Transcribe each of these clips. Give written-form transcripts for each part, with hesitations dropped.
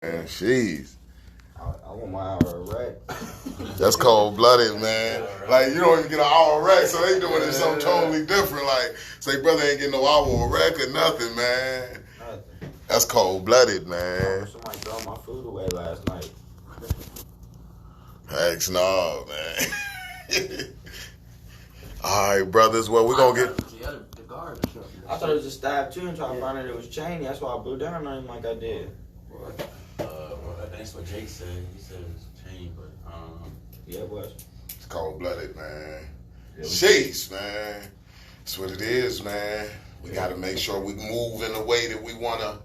Man, jeez. I want my hour rack. That's cold blooded, man. Like you don't even get an hour rack, so they doing it something totally different. Like, say brother ain't getting no hour rack or nothing, man. Nothing. That's cold blooded, man. Somebody threw my food away last night. Thanks, no, man. All right, brothers. Well, we're gonna get. The garbage. I thought it was a stab too until I found out it was Cheney. That's why I blew down on him like I did. Well, that's what Jake said. He said it was Cheney, but I don't know. Yeah, it was. It's cold blooded, man. Jeez, man. That's what it is, man. We got to make sure we move in the way that we want to,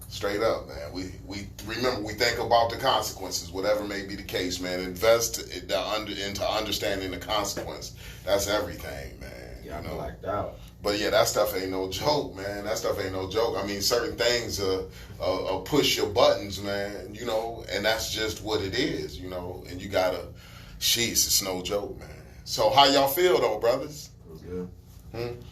straight up, man. We remember, we think about the consequences, whatever may be the case, man. Invest into understanding the consequence. That's everything, man. Yeah, I'm blacked out. But yeah, that stuff ain't no joke, man. That stuff ain't no joke. I mean, certain things push your buttons, man, and that's just what it is, and you gotta, it's no joke, man. So how y'all feel though, brothers? Good.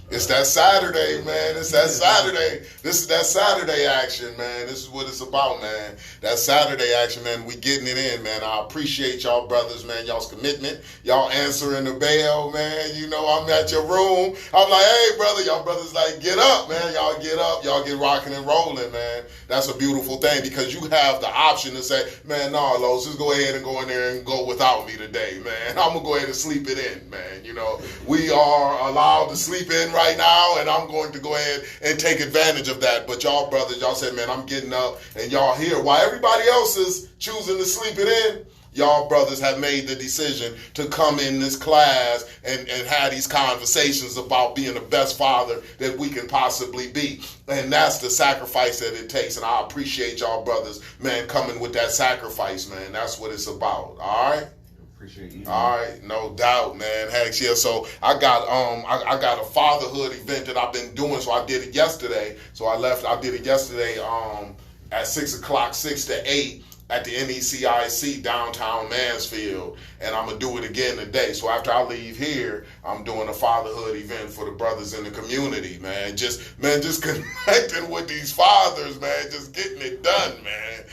It's that Saturday, man. It's that Saturday. This is that Saturday action, man. This is what it's about, man. That Saturday action, man. We getting it in, man. I appreciate y'all brothers, man. Y'all's commitment. Y'all answering the bell, man. I'm at your room. I'm like, hey, brother. Y'all brothers like, get up, man. Y'all get up. Y'all get rocking and rolling, man. That's a beautiful thing because you have the option to say, man, no, Los, just go ahead and go in there and go without me today, man. I'm going to go ahead and sleep it in, man. We are allowed to sleep in right now, and I'm going to go ahead and take advantage of that. But y'all brothers, y'all said, man, I'm getting up, and y'all here. While everybody else is choosing to sleep it in, y'all brothers have made the decision to come in this class and have these conversations about being the best father that we can possibly be. And that's the sacrifice that it takes. And I appreciate y'all brothers, man, coming with that sacrifice, man. That's what it's about, all right? Appreciate you. All right, no doubt, man. Heck yeah. So I got I got a fatherhood event that I've been doing. So I did it yesterday. So I did it yesterday at 6 o'clock, 6 to 8 at the NECIC downtown Mansfield, and I'm gonna do it again today. So after I leave here, I'm doing a fatherhood event for the brothers in the community, man. Just connecting with these fathers, man. Just getting it done, man.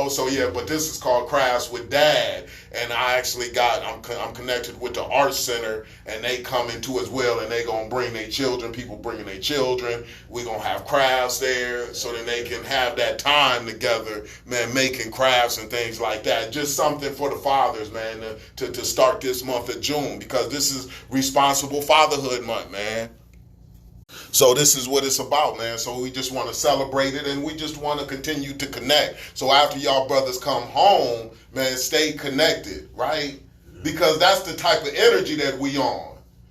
So yeah, but this is called Crafts with Dad, and I actually I'm connected with the Art Center, and they come into as well, and they gonna bring their children, people bringing their children. We gonna have crafts there, so that they can have that time together, man, making crafts and things like that. Just something for the fathers, man, to start this month of June, because this is Responsible Fatherhood Month, man. So this is what it's about, man. So we just want to celebrate it, and we just want to continue to connect. So after y'all brothers come home, man, stay connected, right? Because that's the type of energy that we on.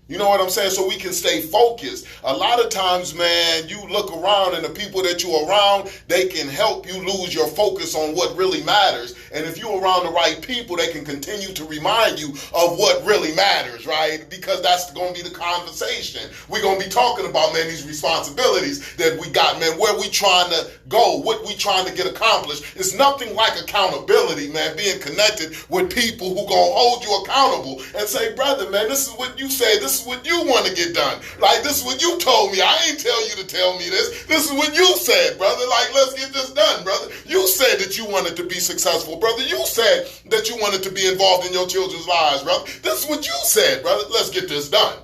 You know what I'm saying? So we can stay focused. A lot of times, man, you look around and the people that you're around, they can help you lose your focus on what really matters. And if you're around the right people, they can continue to remind you of what really matters, right? Because that's going to be the conversation. We're going to be talking about, man, these responsibilities that we got, man, where we trying to go, what we trying to get accomplished. It's nothing like accountability, man, being connected with people who going to hold you accountable and say, brother, man, this is what you said, this is what you want to get done. Like, this is what you told me. I ain't tell you to tell me this. This is what you said, brother. Like, let's get this done, brother. You said that you wanted to be successful, brother. You said that you wanted to be involved in your children's lives, brother. This is what you said, brother. Let's get this done.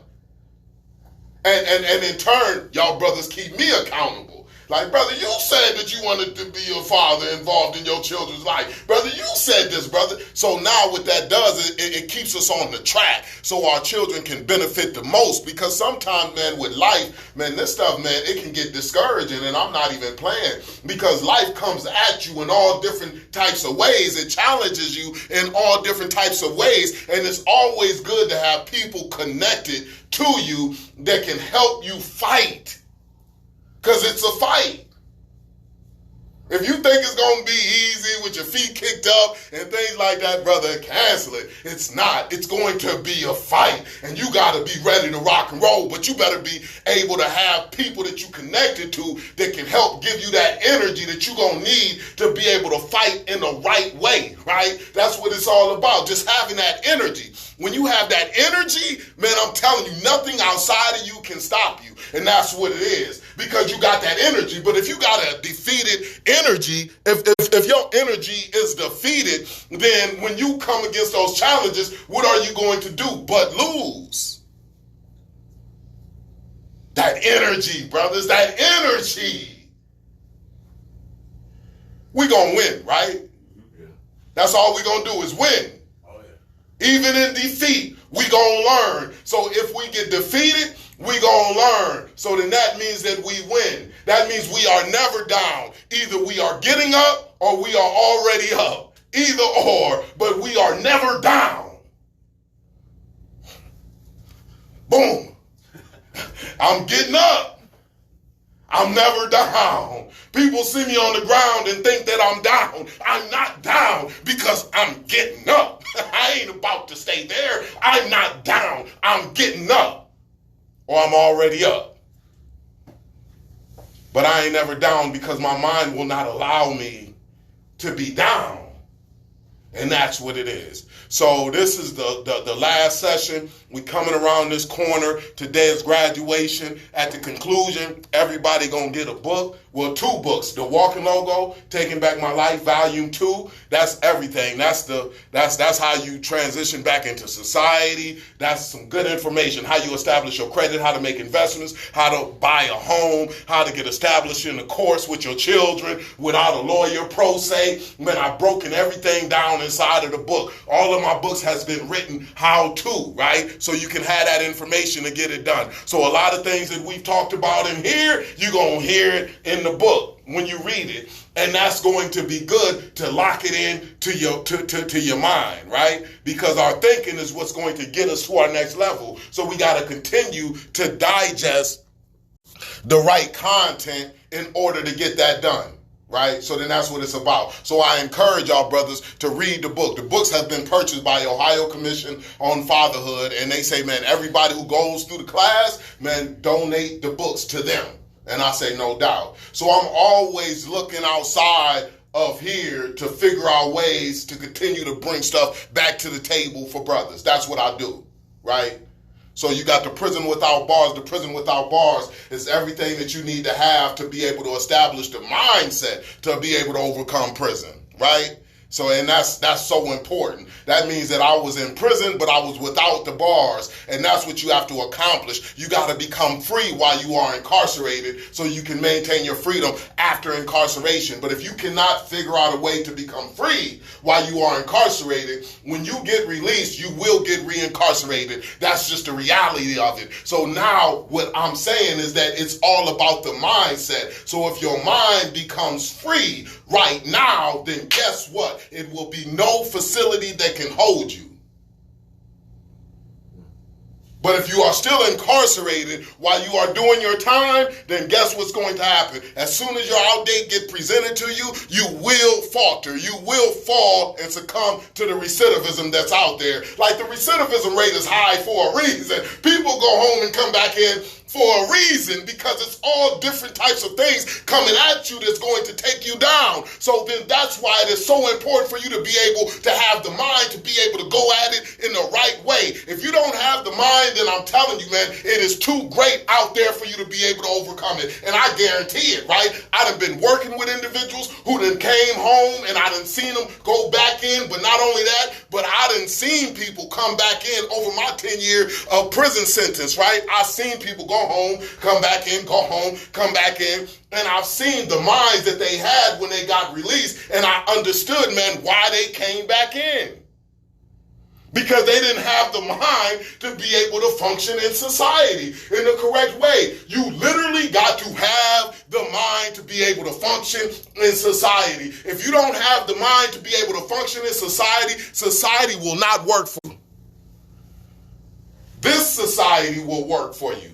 And in turn, y'all brothers keep me accountable. Like, brother, you said that you wanted to be a father involved in your children's life. Brother, you said this, brother. So now what that does is it keeps us on the track so our children can benefit the most. Because sometimes, man, with life, man, this stuff, man, it can get discouraging, and I'm not even playing. Because life comes at you in all different types of ways. It challenges you in all different types of ways. And it's always good to have people connected to you that can help you fight. Because it's a fight. If you think it's going to be easy with your feet kicked up and things like that, brother, cancel it. It's not. It's going to be a fight. And you got to be ready to rock and roll. But you better be able to have people that you connected to that can help give you that energy that you're going to need to be able to fight in the right way, right? That's what it's all about. Just having that energy. When you have that energy, man, I'm telling you, nothing outside of you can stop you. And that's what it is, because you got that energy. But if you got a defeated energy, if your energy is defeated, then when you come against those challenges, what are you going to do but lose? That energy, brothers, that energy. We're going to win, right? Yeah. That's all we're going to do is win. Oh, yeah. Even in defeat, we going to learn. So if we get defeated, we going to learn. So then that means that we win. That means we are never down. Either we are getting up or we are already up. Either or, but we are never down. Boom. I'm getting up. I'm never down. People see me on the ground and think that I'm down. I'm not down because I'm getting up. I ain't about to stay there. I'm not down. I'm getting up. Or I'm already up. But I ain't never down because my mind will not allow me to be down. And that's what it is. So this is the last session. We coming around this corner. Today is graduation. At the conclusion, everybody gonna get a book. Well, 2 books. The Walking Logo, Taking Back My Life, Volume 2. That's everything. That's how you transition back into society. That's some good information. How you establish your credit, how to make investments, how to buy a home, how to get established in the course with your children without a lawyer, pro se. Man, I've broken everything down inside of the book. All of my books has been written how to, right? So you can have that information to get it done. So a lot of things that we've talked about in here, you're going to hear it in the book when you read it. And that's going to be good to lock it in to your mind, right? Because our thinking is what's going to get us to our next level. So we got to continue to digest the right content in order to get that done. Right? So then that's what it's about. So I encourage y'all brothers to read the book. The books have been purchased by the Ohio Commission on Fatherhood, and they say, man, everybody who goes through the class, man, donate the books to them. And I say, no doubt. So I'm always looking outside of here to figure out ways to continue to bring stuff back to the table for brothers. That's what I do, right? So you got the Prison Without Bars. The Prison Without Bars is everything that you need to have to be able to establish the mindset to be able to overcome prison, right? So, and that's so important. That means that I was in prison, but I was without the bars. And that's what you have to accomplish. You got to become free while you are incarcerated so you can maintain your freedom after incarceration. But if you cannot figure out a way to become free while you are incarcerated, when you get released, you will get reincarcerated. That's just the reality of it. So now what I'm saying is that it's all about the mindset. So if your mind becomes free right now, then guess what? It will be no facility that can hold you. But if you are still incarcerated while you are doing your time, then guess what's going to happen? As soon as your out date gets presented to you, you will falter. You will fall and succumb to the recidivism that's out there. Like, the recidivism rate is high for a reason. People go home and come back in for a reason, because it's all different types of things coming at you that's going to take you down. So then that's why it is so important for you to be able to have the mind to be able to go at it in the right way. If you don't have the mind, then I'm telling you, man, it is too great out there for you to be able to overcome it. And I guarantee it, right? I done been working with individuals who done came home and I done seen them go back in, but not only that, but I done seen people come back in over my 10-year prison sentence, right? I seen people go home, come back in, go home, come back in. And I've seen the minds that they had when they got released, and I understood, man, why they came back in. Because they didn't have the mind to be able to function in society in the correct way. You literally got to have the mind to be able to function in society. If you don't have the mind to be able to function in society, society will not work for you. This society will work for you.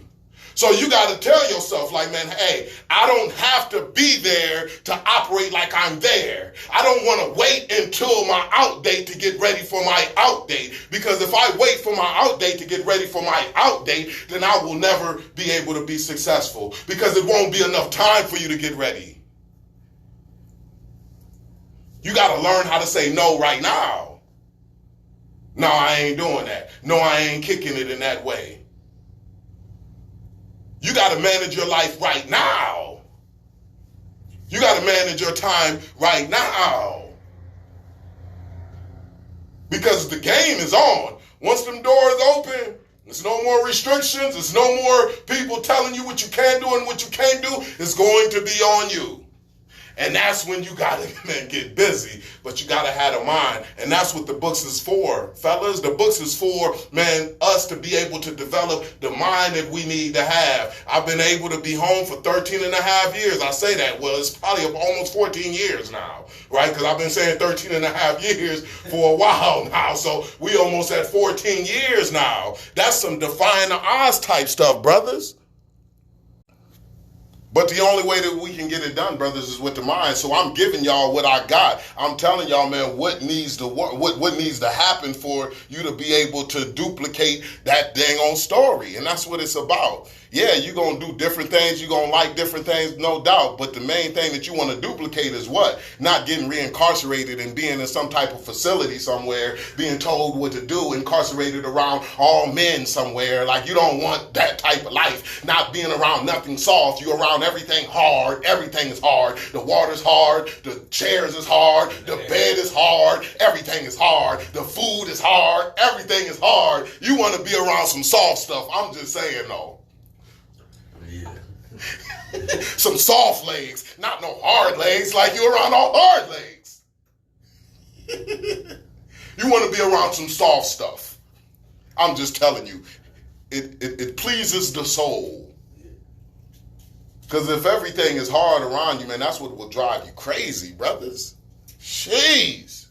So you got to tell yourself, like, man, hey, I don't have to be there to operate like I'm there. I don't want to wait until my out date to get ready for my out date. Because if I wait for my out date to get ready for my out date, then I will never be able to be successful. Because it won't be enough time for you to get ready. You got to learn how to say no right now. No, I ain't doing that. No, I ain't kicking it in that way. You got to manage your life right now. You got to manage your time right now. Because the game is on. Once them doors open, there's no more restrictions. There's no more people telling you what you can do and what you can't do. It's going to be on you. And that's when you got to, man, get busy. But you got to have a mind. And that's what the books is for, fellas. The books is for, man, us to be able to develop the mind that we need to have. I've been able to be home for 13 and a half years. I say that. Well, it's probably almost 14 years now, right? Because I've been saying 13 and a half years for a while now. So we almost at 14 years now. That's some defying the odds type stuff, brothers. But the only way that we can get it done, brothers, is with the mind. So I'm giving y'all what I got. I'm telling y'all, man, what needs to work, what needs to happen for you to be able to duplicate that dang on story. And that's what it's about. Yeah, you're going to do different things. You're going to like different things, no doubt. But the main thing that you want to duplicate is what? Not getting reincarcerated and being in some type of facility somewhere, being told what to do, incarcerated around all men somewhere. Like, you don't want that type of life. Not being around nothing soft. You're around everything hard. Everything is hard. The water's hard. The chairs is hard. The bed is hard. Everything is hard. The food is hard. Everything is hard. You want to be around some soft stuff. I'm just saying, though. Yeah. Some soft legs, not no hard legs, like you're around all hard legs. You want to be around some soft stuff. I'm just telling you, it pleases the soul. Because if everything is hard around you, man, that's what will drive you crazy, brothers. Jeez.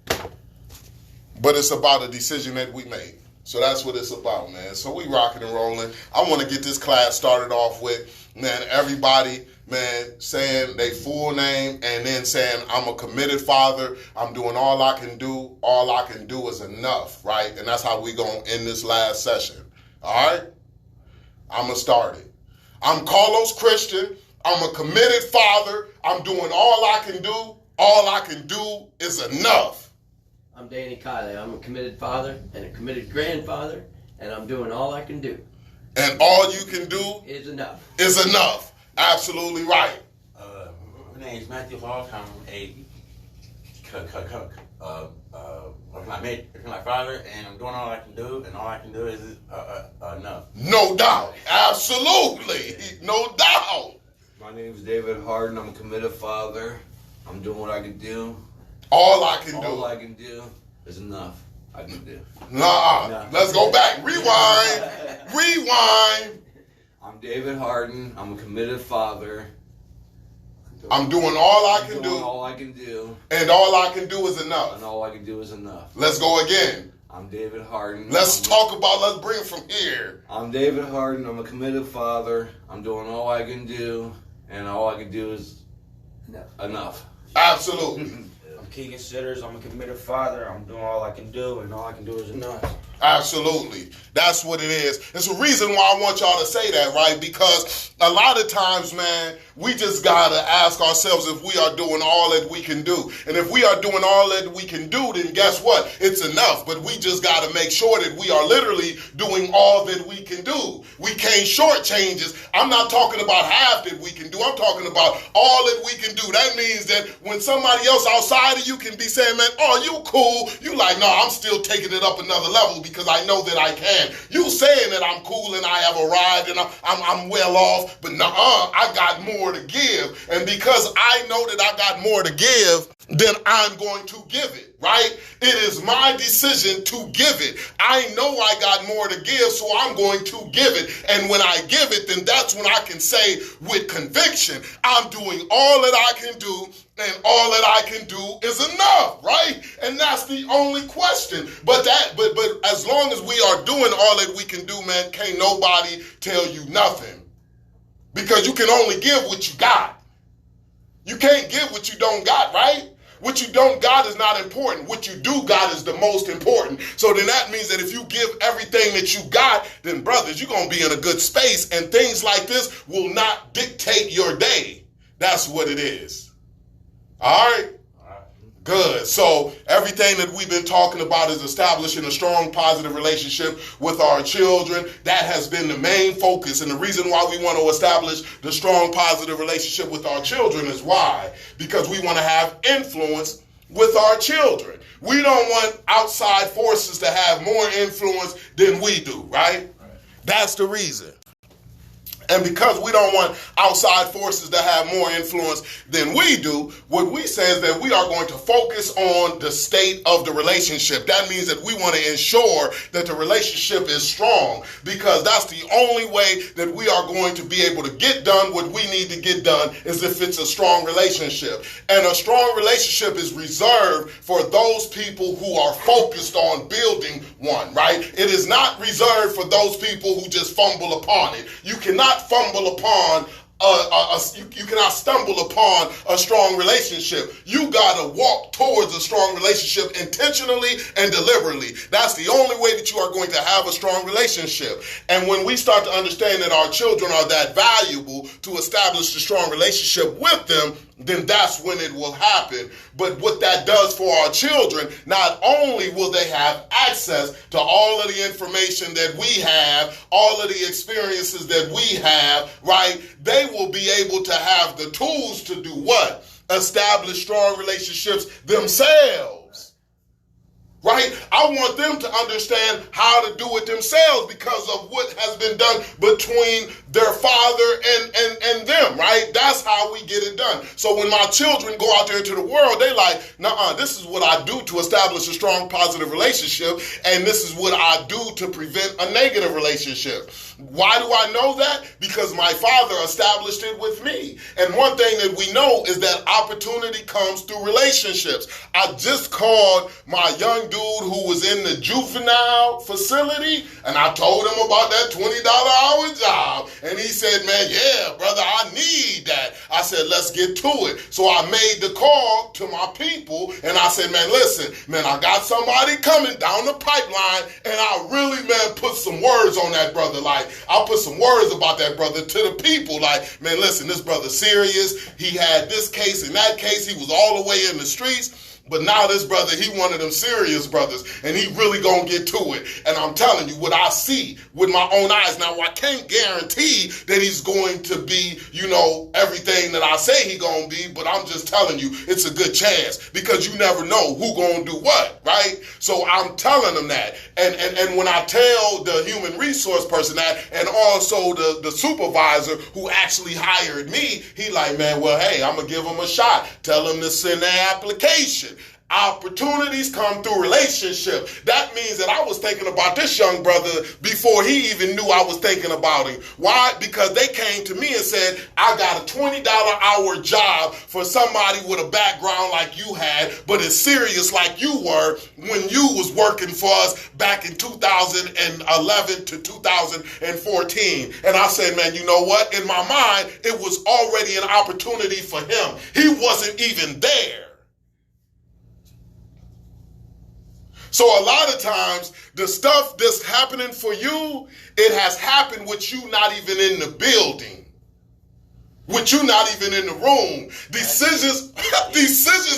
But it's about a decision that we made. So that's what it's about, man. So we rocking and rolling. I want to get this class started off with, man, everybody, man, saying their full name and then saying, I'm a committed father. I'm doing all I can do. All I can do is enough, right? And that's how we going to end this last session. All right? I'm going to start it. I'm Carlos Christian. I'm a committed father. I'm doing all I can do. All I can do is enough. I'm Danny Kiley. I'm a committed father and a committed grandfather, and I'm doing all I can do. And all you can do is enough. Is enough. Absolutely right. My name is Matthew Hawk. I'm a my father, and I'm doing all I can do, and all I can do is enough. No doubt. Absolutely. No doubt. My name is David Harden. I'm a committed father. I'm doing what I can do. All I can do. All I can do is enough. I can do. Nah. Let's go back. Rewind. Rewind. I'm David Harden. I'm a committed father. I'm doing all I can do. All I can do. And all I can do is enough. And all I can do is enough. Let's go again. I'm David Harden. Let's bring it from here. I'm David Harden. I'm a committed father. I'm doing all I can do. And all I can do is enough. Absolutely. I'm Keegan Sitters. I'm a committed father. I'm doing all I can do, and all I can do is enough. Absolutely. That's what it is. It's a reason why I want y'all to say that, right? Because a lot of times, man, we just got to ask ourselves if we are doing all that we can do. And if we are doing all that we can do, then guess what? It's enough. But we just got to make sure that we are literally doing all that we can do. We can't shortchange it. I'm not talking about half that we can do. I'm talking about all that we can do. That means that when somebody else outside of you can be saying, man, oh, you cool. You like, no, I'm still taking it up another level because I know that I can. You saying that I'm cool and I have arrived and I'm well off, but I got more to give. And because I know that I got more to give, then I'm going to give it, right? It is my decision to give it. I know I got more to give, so I'm going to give it. And when I give it, then that's when I can say with conviction, I'm doing all that I can do, and all that I can do is enough, right? And that's the only question. But as long as we are doing all that we can do, man, can't nobody tell you nothing. Because you can only give what you got. You can't give what you don't got, right? What you don't got is not important. What you do got is the most important. So then that means that if you give everything that you got, then brothers, you're going to be in a good space. And things like this will not dictate your day. That's what it is. All right? Good. So everything that we've been talking about is establishing a strong, positive relationship with our children. That has been the main focus. And the reason why we want to establish the strong, positive relationship with our children is why? Because we want to have influence with our children. We don't want outside forces to have more influence than we do, right? That's the reason. And because we don't want outside forces to have more influence than we do, what we say is that we are going to focus on the state of the relationship. That means that we want to ensure that the relationship is strong, because that's the only way that we are going to be able to get done what we need to get done, is if it's a strong relationship. And a strong relationship is reserved for those people who are focused on building one, right? It is not reserved for those people who just fumble upon it. You cannot fumble upon you cannot stumble upon a strong relationship. You gotta walk towards a strong relationship intentionally and deliberately. That's the only way that you are going to have a strong relationship. And when we start to understand that our children are that valuable to establish a strong relationship with them, then that's when it will happen. But what that does for our children, not only will they have access to all of the information that we have, all of the experiences that we have, right? They will be able to have the tools to do what? Establish strong relationships themselves. Right? I want them to understand how to do it themselves because of what has been done between their father and them, right? That's how we get it done. So when my children go out there into the world, they like, nah, this is what I do to establish a strong, positive relationship, and this is what I do to prevent a negative relationship. Why do I know that? Because my father established it with me. And one thing that we know is that opportunity comes through relationships. I just called my young dude who was in the juvenile facility, and I told him about that $20 hour job. And he said, man, yeah, brother, I need that. I said, let's get to it. So I made the call to my people, and I said, man, listen, man, I got somebody coming down the pipeline, and I really, man, put some words on that brother. Like, I'll put some words about that brother to the people. Like, man, listen, this brother's serious. He had this case and that case. He was all the way in the streets. But now this brother, he one of them serious brothers, and he really gonna get to it. And I'm telling you, what I see with my own eyes, now I can't guarantee that he's going to be, everything that I say he gonna be, but I'm just telling you, it's a good chance, because you never know who gonna do what, right? So I'm telling them that. And when I tell the human resource person that, and also the supervisor who actually hired me, he like, man, well, hey, I'm gonna give him a shot. Tell him to send their application. Opportunities come through relationship. That means that I was thinking about this young brother before he even knew I was thinking about him. Why? Because they came to me and said, I got a $20 hour job for somebody with a background like you had, but as serious like you were when you was working for us back in 2011 to 2014. And I said, man, you know what? In my mind, it was already an opportunity for him. He wasn't even there. So a lot of times, the stuff that's happening for you, it has happened with you not even in the building, with you not even in the room. Decisions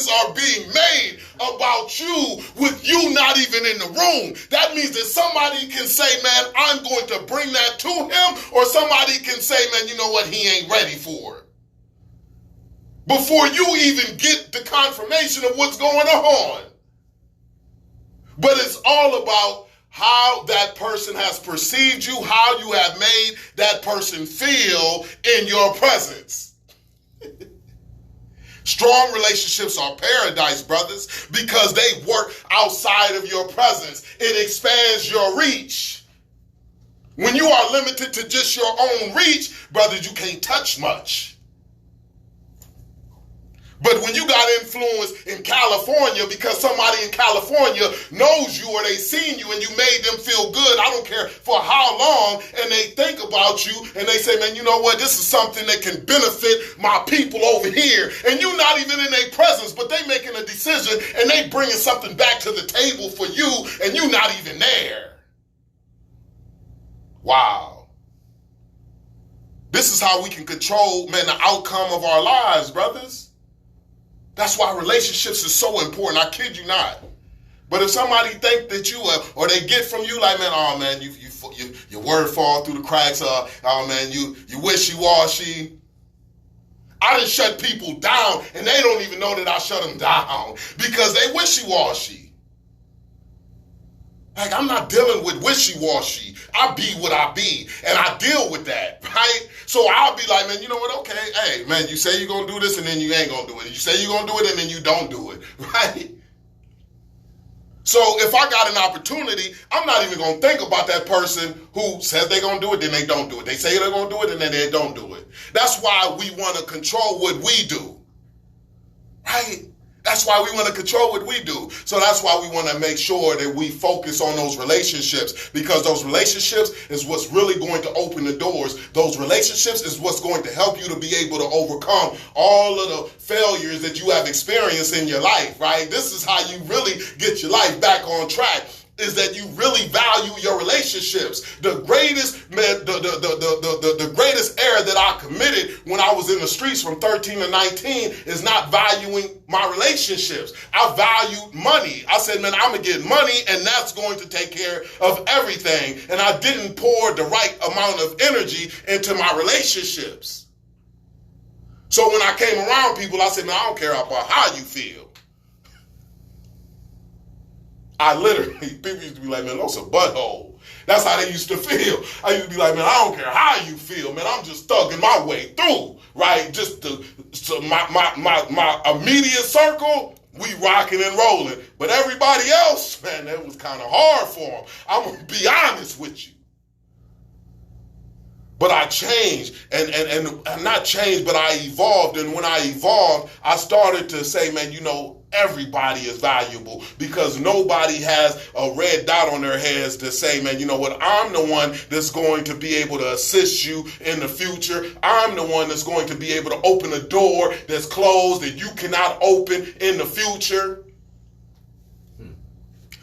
are being made about you with you not even in the room. That means that somebody can say, man, I'm going to bring that to him, or somebody can say, man, you know what, he ain't ready for it. Before you even get the confirmation of what's going on. But it's all about how that person has perceived you, how you have made that person feel in your presence. Strong relationships are paradise, brothers, because they work outside of your presence. It expands your reach. When you are limited to just your own reach, brothers, you can't touch much. But when you got influence in California because somebody in California knows you or they seen you and you made them feel good, I don't care for how long, and they think about you and they say, man, you know what, this is something that can benefit my people over here. And you're not even in their presence, but they making a decision and they bringing something back to the table for you and you're not even there. Wow. This is how we can control, man, the outcome of our lives, brothers. That's why relationships is so important. I kid you not. But if somebody think that you or they get from you like, man, oh man, your word fall through the cracks. Oh man, you wishy-washy. I done shut people down, and they don't even know that I shut them down because they wishy-washy. Like, I'm not dealing with wishy-washy. I be what I be, and I deal with that, right? So I'll be like, man, you know what? Okay, hey, man, you say you're going to do this, and then you ain't going to do it. You say you're going to do it, and then you don't do it, right? So if I got an opportunity, I'm not even going to think about that person who says they're going to do it, then they don't do it. They say they're going to do it, and then they don't do it. That's why we want to control what we do, right? That's why we want to control what we do. So that's why we want to make sure that we focus on those relationships, because those relationships is what's really going to open the doors. Those relationships is what's going to help you to be able to overcome all of the failures that you have experienced in your life, right? This is how you really get your life back on track, is that you really value your relationships. The greatest, man, the greatest error that I committed when I was in the streets from 13 to 19 is not valuing my relationships. I valued money. I said, man, I'm gonna get money and that's going to take care of everything. And I didn't pour the right amount of energy into my relationships. So when I came around people, I said, man, I don't care about how you feel. I literally, people used to be like, man, that's a butthole. That's how they used to feel. I used to be like, man, I don't care how you feel, man. I'm just thugging my way through, right? Just my immediate circle, we rocking and rolling. But everybody else, man, that was kind of hard for them. I'm going to be honest with you. But I changed, and not changed, but I evolved. And when I evolved, I started to say, man, you know, everybody is valuable, because nobody has a red dot on their heads to say, man, you know what, I'm the one that's going to be able to assist you in the future. I'm the one that's going to be able to open a door that's closed that you cannot open in the future.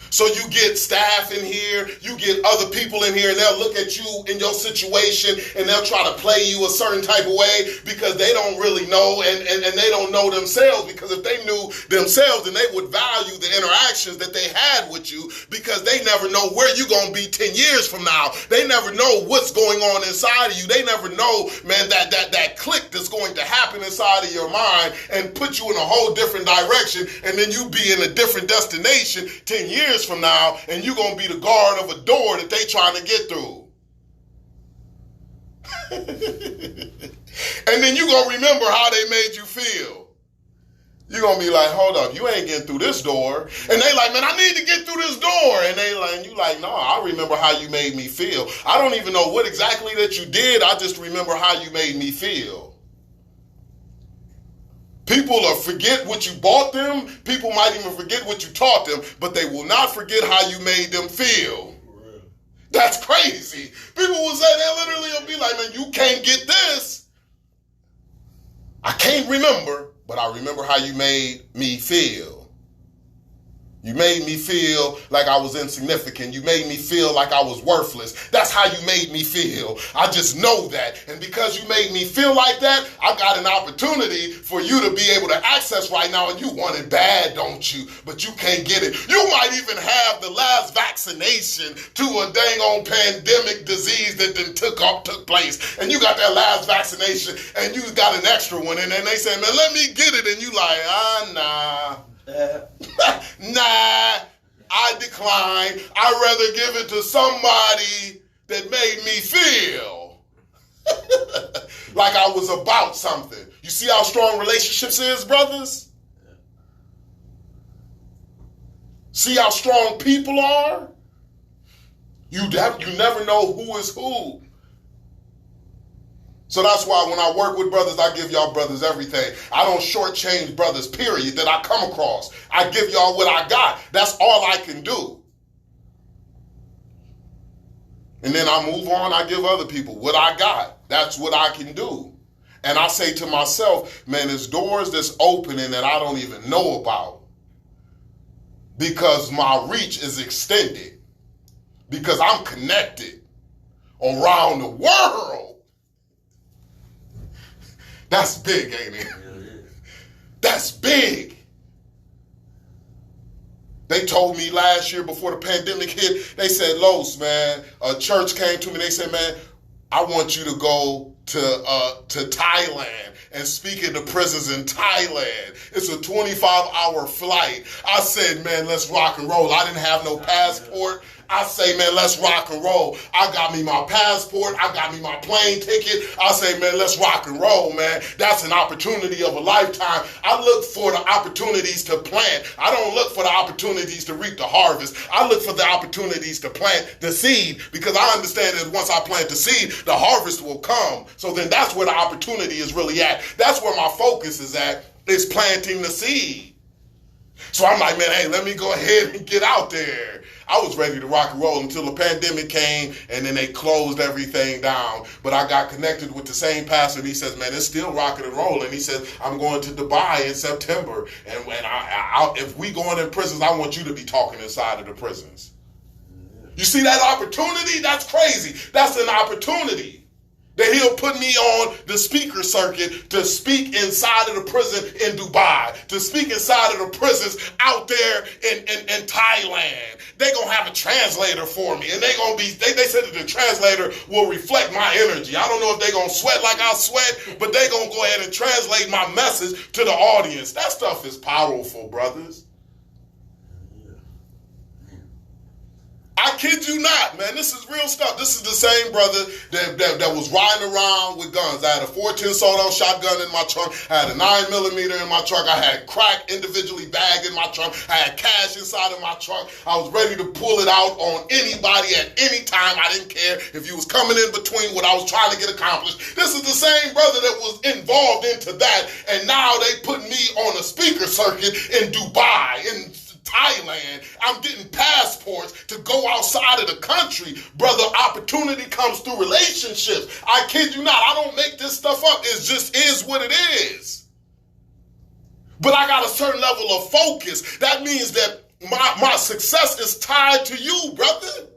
So you get staff in here, you get other people in here, and they'll look at you in your situation and they'll try to play you a certain type of way because they don't really know and they don't know themselves. Because if they knew themselves, then they would value the interactions that they had with you, because they never know where you're going to be 10 years from now. They never know what's going on inside of you. They never know, man, that click that's going to happen inside of your mind and put you in a whole different direction, and then you be in a different destination 10 years from now, and you're going to be the guard of a door that they trying to get through. And then you're going to remember how they made you feel. You're going to be like, hold up, you ain't getting through this door. And they like, man, I need to get through this door. And they like, and you like, no, I remember how you made me feel. I don't even know what exactly that you did. I just remember how you made me feel. People will forget what you bought them. People might even forget what you taught them, but they will not forget how you made them feel. That's crazy. People will say, they literally will be like, man, you can't get this. I can't remember, but I remember how you made me feel. You made me feel like I was insignificant. You made me feel like I was worthless. That's how you made me feel. I just know that. And because you made me feel like that, I got an opportunity for you to be able to access right now, and you want it bad, don't you? But you can't get it. You might even have the last vaccination to a dang on pandemic disease that then took place. And you got that last vaccination and you got an extra one. And then they say, man, let me get it. And you like, nah. Nah, I decline. I'd rather give it to somebody that made me feel like I was about something. You see how strong relationships is, brothers? See how strong people are? You never know who is who. So that's why when I work with brothers, I give y'all brothers everything. I don't shortchange brothers, period, that I come across. I give y'all what I got. That's all I can do. And then I move on, I give other people what I got. That's what I can do. And I say to myself, man, there's doors that's opening that I don't even know about, because my reach is extended, because I'm connected around the world. That's big, ain't it? That's big. They told me last year before the pandemic hit, they said, Los, man, a church came to me. They said, man, I want you to go to Thailand and speak in the prisons in Thailand. It's a 25-hour flight. I said, man, let's rock and roll. I didn't have no passport. I say, man, let's rock and roll. I got me my passport. I got me my plane ticket. I say, man, let's rock and roll, man. That's an opportunity of a lifetime. I look for the opportunities to plant. I don't look for the opportunities to reap the harvest. I look for the opportunities to plant the seed, because I understand that once I plant the seed, the harvest will come. So then that's where the opportunity is really at. That's where my focus is at, is planting the seed. So I'm like, man, hey, let me go ahead and get out there. I was ready to rock and roll until the pandemic came, and then they closed everything down. But I got connected with the same pastor, and he says, man, it's still rocking and rolling. He says, I'm going to Dubai in September, and when if we going in prisons, I want you to be talking inside of the prisons. You see that opportunity? That's crazy. That's an opportunity. That he'll put me on the speaker circuit to speak inside of the prison in Dubai, to speak inside of the prisons out there in Thailand. They're going to have a translator for me, and they said that the translator will reflect my energy. I don't know if they're going to sweat like I sweat, but they're going to go ahead and translate my message to the audience. That stuff is powerful, brothers. I kid you not, man. This is real stuff. This is the same brother that was riding around with guns. I had a 410 sawed-off shotgun in my trunk. I had a 9mm in my trunk. I had crack individually bagged in my trunk. I had cash inside of my trunk. I was ready to pull it out on anybody at any time. I didn't care if you was coming in between what I was trying to get accomplished. This is the same brother that was involved into that, and now they put me on a speaker circuit in Dubai, in Thailand. I'm getting passports to go outside of the country. Brother, opportunity comes through relationships. I kid you not. I don't make this stuff up. It just is what it is. But I got a certain level of focus. That means that my success is tied to you, brother.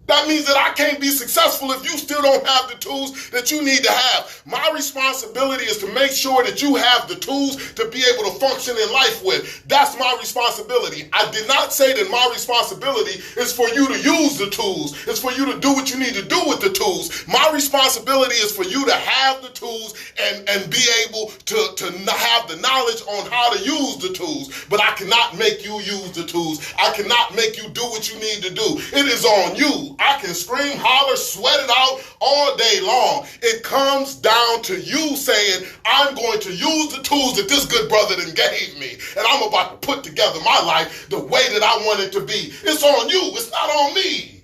That means that I can't be successful if you still don't have the tools that you need to have. My responsibility is to make sure that you have the tools to be able to function in life with. That's my responsibility. I did not say that my responsibility is for you to use the tools. It's for you to do what you need to do with the tools. My responsibility is for you to have the tools and be able to have the knowledge on how to use the tools. But I cannot make you use the tools. I cannot make you do what you need to do. It is on you. I can scream, holler, sweat it out all day long. It comes down to you saying, I'm going to use the tools that this good brother then gave me, and I'm about to put together my life the way that I want it to be. It's on you. It's not on me.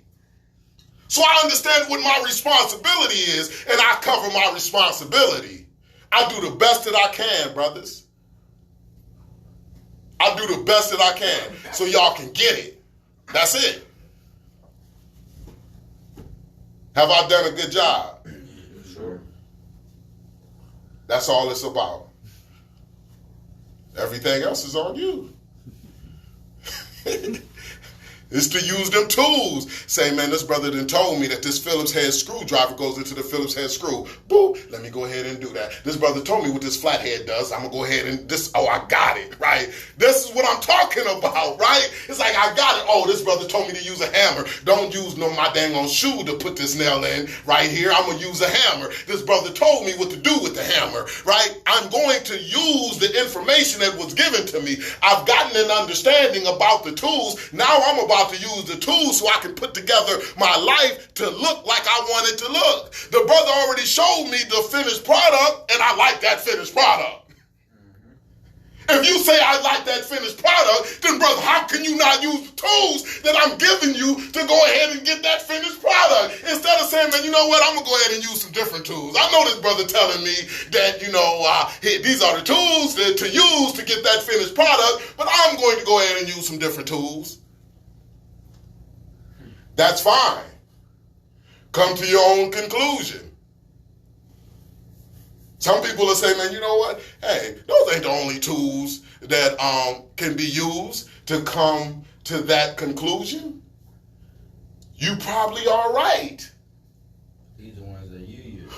So I understand what my responsibility is, and I cover my responsibility. I do the best that I can, brothers. I do the best that I can so y'all can get it. That's it. Have I done a good job? Sure. That's all it's about. Everything else is on you. It's to use them tools. Say, man, this brother done told me that this Phillips head screwdriver goes into the Phillips head screw. Boo, let me go ahead and do that. This brother told me what this flathead does. I'm going to go ahead and I got it, right? This is what I'm talking about, right? It's like, I got it. Oh, this brother told me to use a hammer. Don't use my dang on shoe to put this nail in right here. I'm going to use a hammer. This brother told me what to do with the hammer, right? I'm going to use the information that was given to me. I've gotten an understanding about the tools. Now I'm about to use the tools so I can put together my life to look like I want it to look. The brother already showed me the finished product, and I like that finished product. If you say I like that finished product, then brother, how can you not use the tools that I'm giving you to go ahead and get that finished product? Instead of saying, man, you know what, I'm going to go ahead and use some different tools. I know this brother telling me that, these are the tools to use to get that finished product, but I'm going to go ahead and use some different tools. That's fine. Come to your own conclusion. Some people will say, man, you know what? Hey, those ain't the only tools that can be used to come to that conclusion. You probably are right. These are the ones that you use.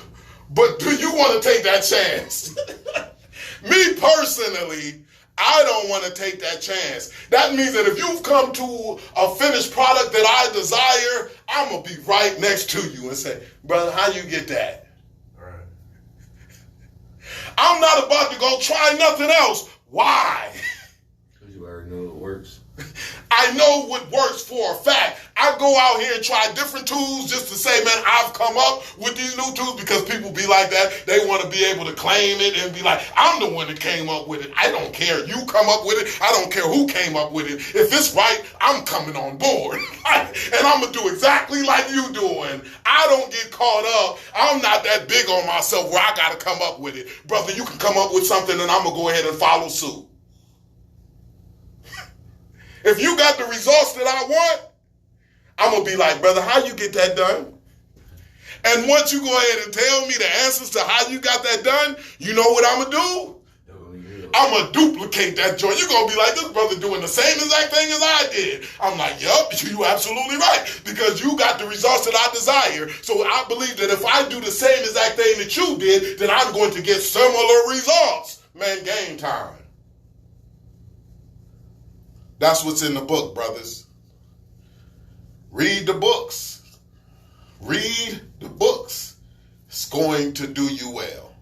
But do you want to take that chance? Me personally, I don't want to take that chance. That means that if you've come to a finished product that I desire, I'm going to be right next to you and say, brother, how you get that? Right. I'm not about to go try nothing else. Why? Because you already know it works. I know what works for a fact. I go out here and try different tools just to say, man, I've come up with these new tools, because people be like that. They want to be able to claim it and be like, I'm the one that came up with it. I don't care. You come up with it. I don't care who came up with it. If it's right, I'm coming on board. And I'm going to do exactly like you doing. I don't get caught up. I'm not that big on myself where I got to come up with it. Brother, you can come up with something and I'm going to go ahead and follow suit. If you got the results that I want, I'm going to be like, brother, how you get that done? And once you go ahead and tell me the answers to how you got that done, you know what I'm going to do? I'm going to duplicate that joint. You're going to be like, this brother doing the same exact thing as I did. I'm like, yup, you absolutely right, because you got the results that I desire. So I believe that if I do the same exact thing that you did, then I'm going to get similar results. Man, game time. That's what's in the book, brothers. Read the books. Read the books. It's going to do you well.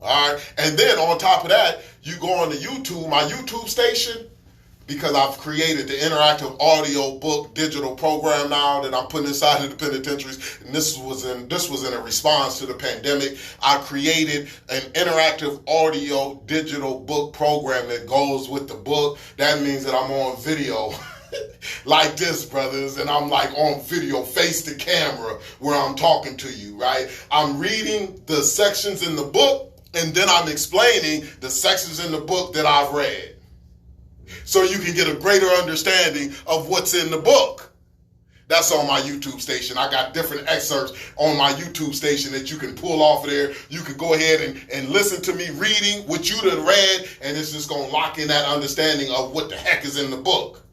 All right? And then on top of that, you go on to YouTube, my YouTube station, because I've created the interactive audio book digital program now that I'm putting inside of the penitentiaries. And this was in a response to the pandemic. I created an interactive audio digital book program that goes with the book. That means that I'm on video like this, brothers, and I'm like on video, face to camera, where I'm talking to you, right? I'm reading the sections in the book, and then I'm explaining the sections in the book that I've read, so you can get a greater understanding of what's in the book. That's on my YouTube station. I got different excerpts on my YouTube station that you can pull off of there. You can go ahead and listen to me reading what you done read, and it's just going to lock in that understanding of what the heck is in the book.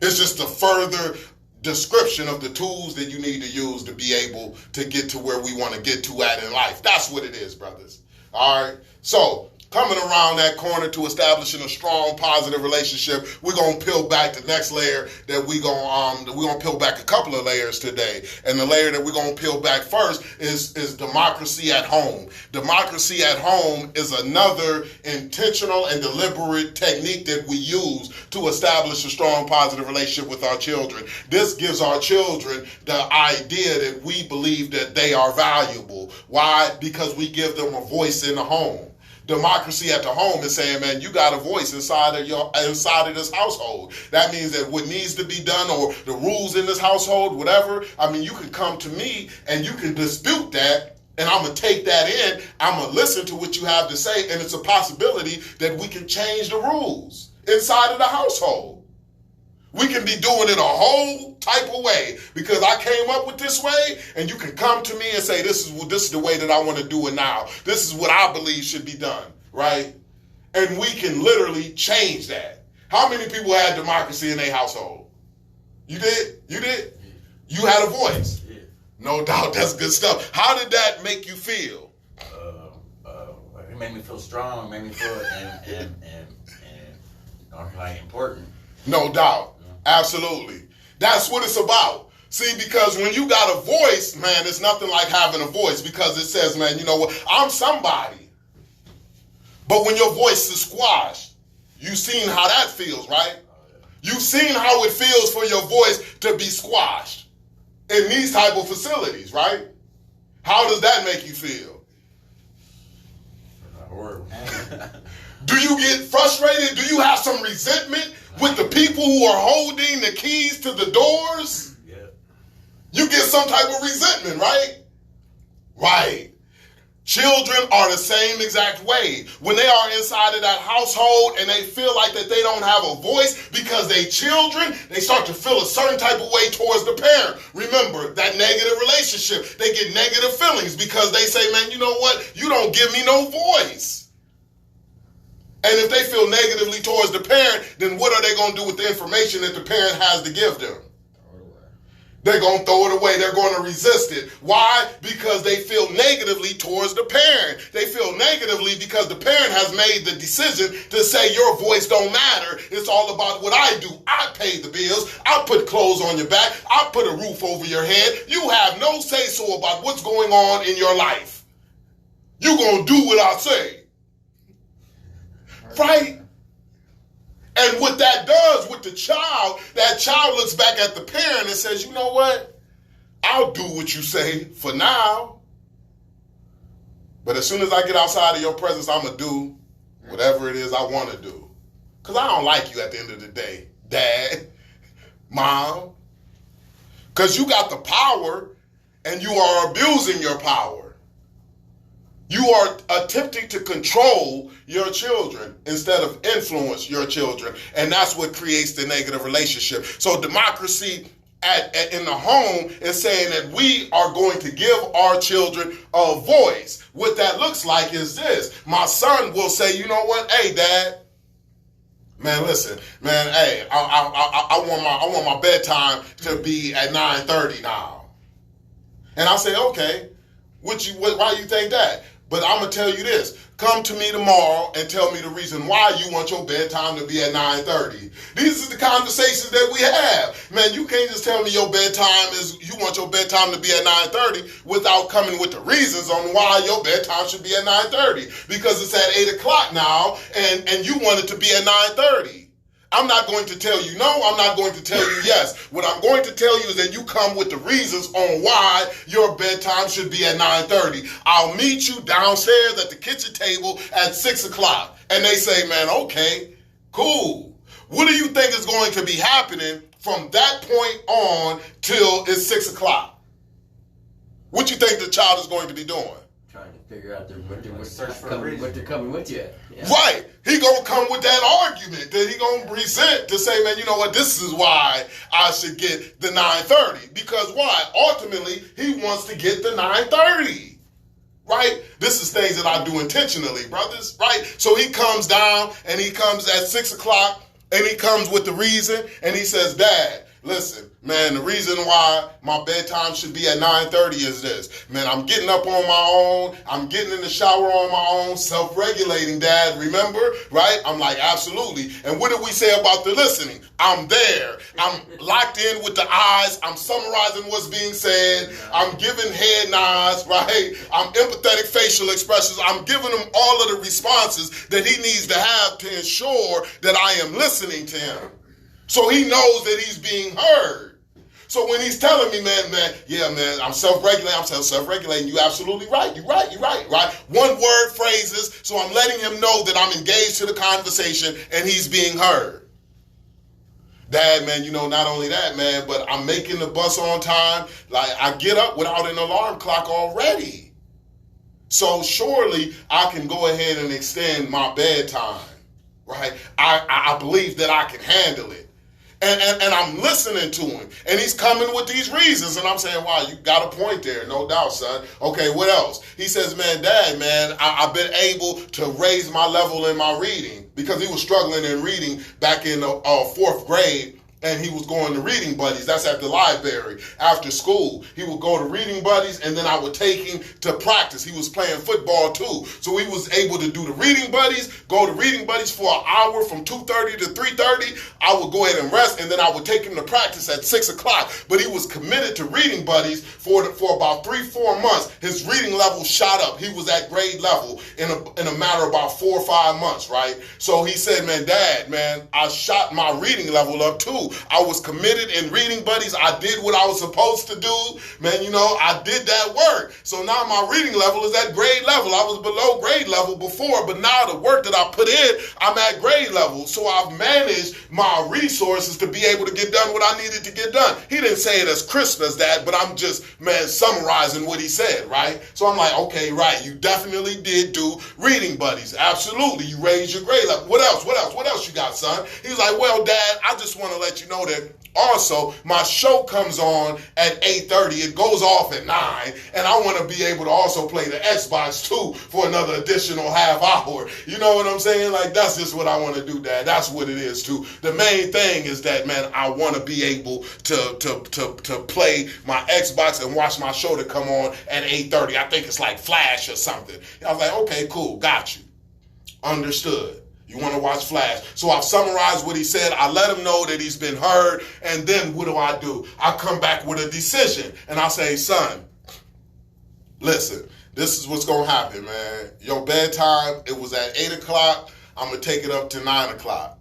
It's just a further description of the tools that you need to use to be able to get to where we want to get to at in life. That's what it is, brothers. All right? So, coming around that corner to establishing a strong, positive relationship, we're going to peel back the next layer that we're going to peel back a couple of layers today. And the layer that we're going to peel back first is democracy at home. Democracy at home is another intentional and deliberate technique that we use to establish a strong, positive relationship with our children. This gives our children the idea that we believe that they are valuable. Why? Because we give them a voice in the home. Democracy at the home is saying, man, you got a voice inside of this household. That means that what needs to be done, or the rules in this household, whatever, I mean, you can come to me and you can dispute that, and I'm going to take that in. I'm going to listen to what you have to say, and it's a possibility that we can change the rules inside of the household. We can be doing it a whole type of way, because I came up with this way, and you can come to me and say, this is the way that I want to do it now. This is what I believe should be done, right? And we can literally change that. How many people had democracy in their household? You did? You did? You had a voice. Yeah. No doubt, that's good stuff. How did that make you feel? It made me feel strong, made me feel and like important. No doubt. Absolutely. That's what it's about. See, because when you got a voice, man, it's nothing like having a voice, because it says, man, you know what? I'm somebody. But when your voice is squashed, you've seen how that feels, right? You've seen how it feels for your voice to be squashed in these type of facilities, right? How does that make you feel? Horrible. Do you get frustrated? Do you have some resentment with the people who are holding the keys to the doors? Yeah. You get some type of resentment, right? Right. Children are the same exact way. When they are inside of that household and they feel like that they don't have a voice because they children, they start to feel a certain type of way towards the parent. Remember, that negative relationship, they get negative feelings because they say, man, you know what? You don't give me no voice. And if they feel negatively towards the parent, then what are they going to do with the information that the parent has to give them? They're going to throw it away. They're going to resist it. Why? Because they feel negatively towards the parent. They feel negatively because the parent has made the decision to say your voice don't matter. It's all about what I do. I pay the bills. I put clothes on your back. I put a roof over your head. You have no say-so about what's going on in your life. You're going to do what I say. Right? And what that does with the child, that child looks back at the parent and says, you know what? I'll do what you say for now. But as soon as I get outside of your presence, I'm going to do whatever it is I want to do. Because I don't like you at the end of the day, Dad, Mom. Because you got the power and you are abusing your power. You are attempting to control your children instead of influence your children. And that's what creates the negative relationship. So democracy in the home is saying that we are going to give our children a voice. What that looks like is this. My son will say, you know what? Hey, Dad. Man, listen, man, hey, I want my bedtime to be at 9:30 now. And I say, okay, why you think that? But I'm going to tell you this. Come to me tomorrow and tell me the reason why you want your bedtime to be at 9:30. These are the conversations that we have. Man, you can't just tell me you want your bedtime to be at 9:30 without coming with the reasons on why your bedtime should be at 9:30. Because it's at 8 o'clock now and you want it to be at 9:30. I'm not going to tell you no. I'm not going to tell you yes. What I'm going to tell you is that you come with the reasons on why your bedtime should be at 9:30. I'll meet you downstairs at the kitchen table at 6 o'clock. And they say, man, okay, cool. What do you think is going to be happening from that point on till it's 6 o'clock? What you think the child is going to be doing? Trying to figure out what they're coming with you at. Yeah. Right. He gonna come with that argument that he gonna present to say, man, you know what, this is why I should get the 9:30. Because why? Ultimately, he wants to get the 9:30. Right? This is things that I do intentionally, brothers. Right? So he comes down and he comes at 6 o'clock and he comes with the reason and he says, Dad, listen, man, the reason why my bedtime should be at 9:30 is this. Man, I'm getting up on my own. I'm getting in the shower on my own, self-regulating, Dad, remember? Right? I'm like, absolutely. And what did we say about the listening? I'm there. I'm locked in with the eyes. I'm summarizing what's being said. I'm giving head nods, right? I'm empathetic facial expressions. I'm giving him all of the responses that he needs to have to ensure that I am listening to him. So he knows that he's being heard. So when he's telling me, man, I'm self-regulating, you absolutely right. You're right? One word phrases, so I'm letting him know that I'm engaged to the conversation and he's being heard. Dad, man, you know, not only that, man, but I'm making the bus on time. Like, I get up without an alarm clock already. So surely I can go ahead and extend my bedtime, right? I believe that I can handle it. And I'm listening to him, and he's coming with these reasons, and I'm saying, wow, you got a point there, no doubt, son. Okay, what else? He says, man, Dad, man, I've been able to raise my level in my reading because he was struggling in reading back in the 4th grade. And he was going to reading buddies. That's at the library. After school, he would go to reading buddies, and then I would take him to practice. He was playing football too. So he was able to do the reading buddies, go to reading buddies for an hour from 2:30 to 3:30. I would go ahead and rest, and then I would take him to practice at 6 o'clock. But he was committed to reading buddies for about 3-4 months. His reading level shot up. He was at grade level in a matter of about 4 or 5 months, right? So he said, man, Dad, man, I shot my reading level up too. I was committed in reading buddies. I did what I was supposed to do. Man, you know, I did that work. So now my reading level is at grade level. I was below grade level before, but now the work that I put in, I'm at grade level. So I've managed my resources to be able to get done what I needed to get done. He didn't say it as crisp as that, but I'm just, man, summarizing what he said, right? So I'm like, okay, right, you definitely did do reading buddies. Absolutely. You raised your grade level. What else? What else you got, son? He was like, well, Dad, I just want to let let you know that also my show comes on at 8:30. It goes off at 9, and I want to be able to also play the Xbox too for another additional half hour. You know what I'm saying? Like, that's just what I want to do, Dad. That's what it is too. The main thing is that, man, I want to be able to play my Xbox and watch my show to come on at 8:30. I think it's like Flash or something. And I was like, okay, cool, got you. Understood. You want to watch Flash. So I've summarized what he said. I let him know that he's been heard. And then what do? I come back with a decision. And I say, son, listen, this is what's going to happen, man. Your bedtime, it was at 8 o'clock. I'm going to take it up to 9 o'clock.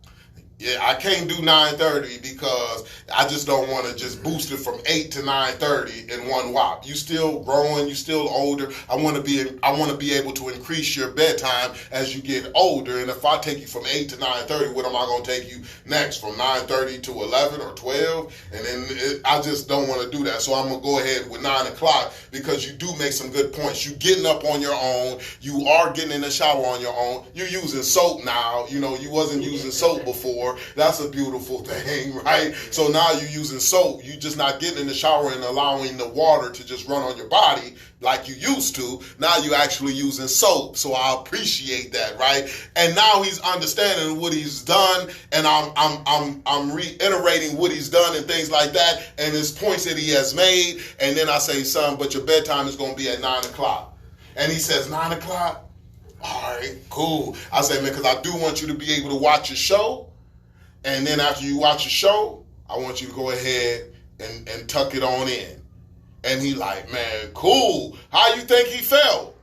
Yeah, I can't do 9:30 because I just don't want to just boost it from 8 to 9:30 in one whop. You still growing, you still older. I want to be able to increase your bedtime as you get older. And if I take you from 8 to 9:30, what am I going to take you next? From 9:30 to 11 or 12? And then I just don't want to do that. So I'm going to go ahead with 9 o'clock because you do make some good points. You getting up on your own. You are getting in the shower on your own. You're using soap now. You know, you wasn't using soap before. That's a beautiful thing, right? So now you're using soap. You're just not getting in the shower and allowing the water to just run on your body like you used to. Now you're actually using soap. So I appreciate that, right? And now he's understanding what he's done, and I'm reiterating what he's done and things like that, and his points that he has made. And then I say, son, but your bedtime is going to be at 9 o'clock. And he says, 9 o'clock? All right, cool. I say, man, because I do want you to be able to watch your show. And then after you watch the show, I want you to go ahead and tuck it on in. And he like, man, cool. How you think he felt?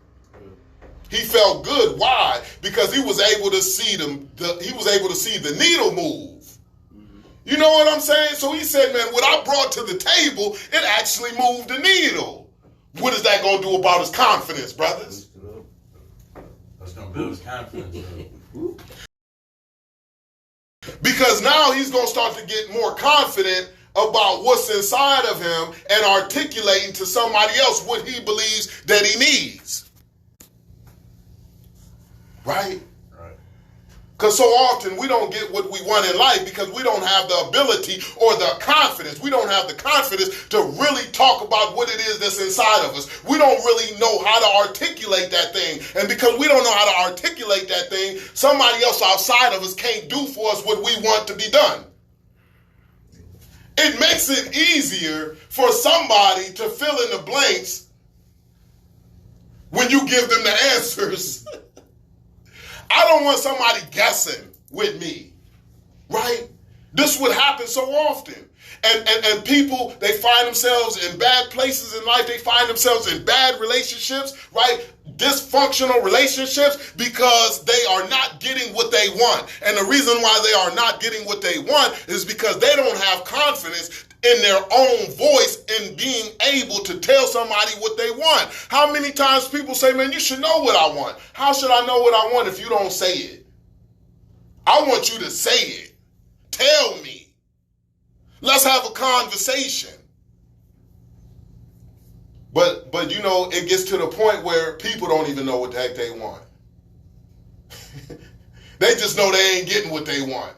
He felt good. Why? Because he was able to see the needle move. You know what I'm saying? So he said, man, what I brought to the table, it actually moved the needle. What is that going to do about his confidence, brothers? That's going to build his confidence. Because now he's going to start to get more confident about what's inside of him and articulating to somebody else what he believes that he needs. Right? Right. Because so often we don't get what we want in life because we don't have the ability or the confidence. We don't have the confidence to really talk about what it is that's inside of us. We don't really know how to articulate that thing. And because we don't know how to articulate that thing, somebody else outside of us can't do for us what we want to be done. It makes it easier for somebody to fill in the blanks when you give them the answers. I don't want somebody guessing with me, right? This would happen so often. And people, they find themselves in bad places in life. They find themselves in bad relationships, right? Dysfunctional relationships because they are not getting what they want. And the reason why they are not getting what they want is because they don't have confidence in their own voice in being able to tell somebody what they want. How many times people say, man, you should know what I want. How should I know what I want if you don't say it? I want you to say it. Tell me. Let's have a conversation. But you know, it gets to the point where people don't even know what the heck they want. They just know they ain't getting what they want.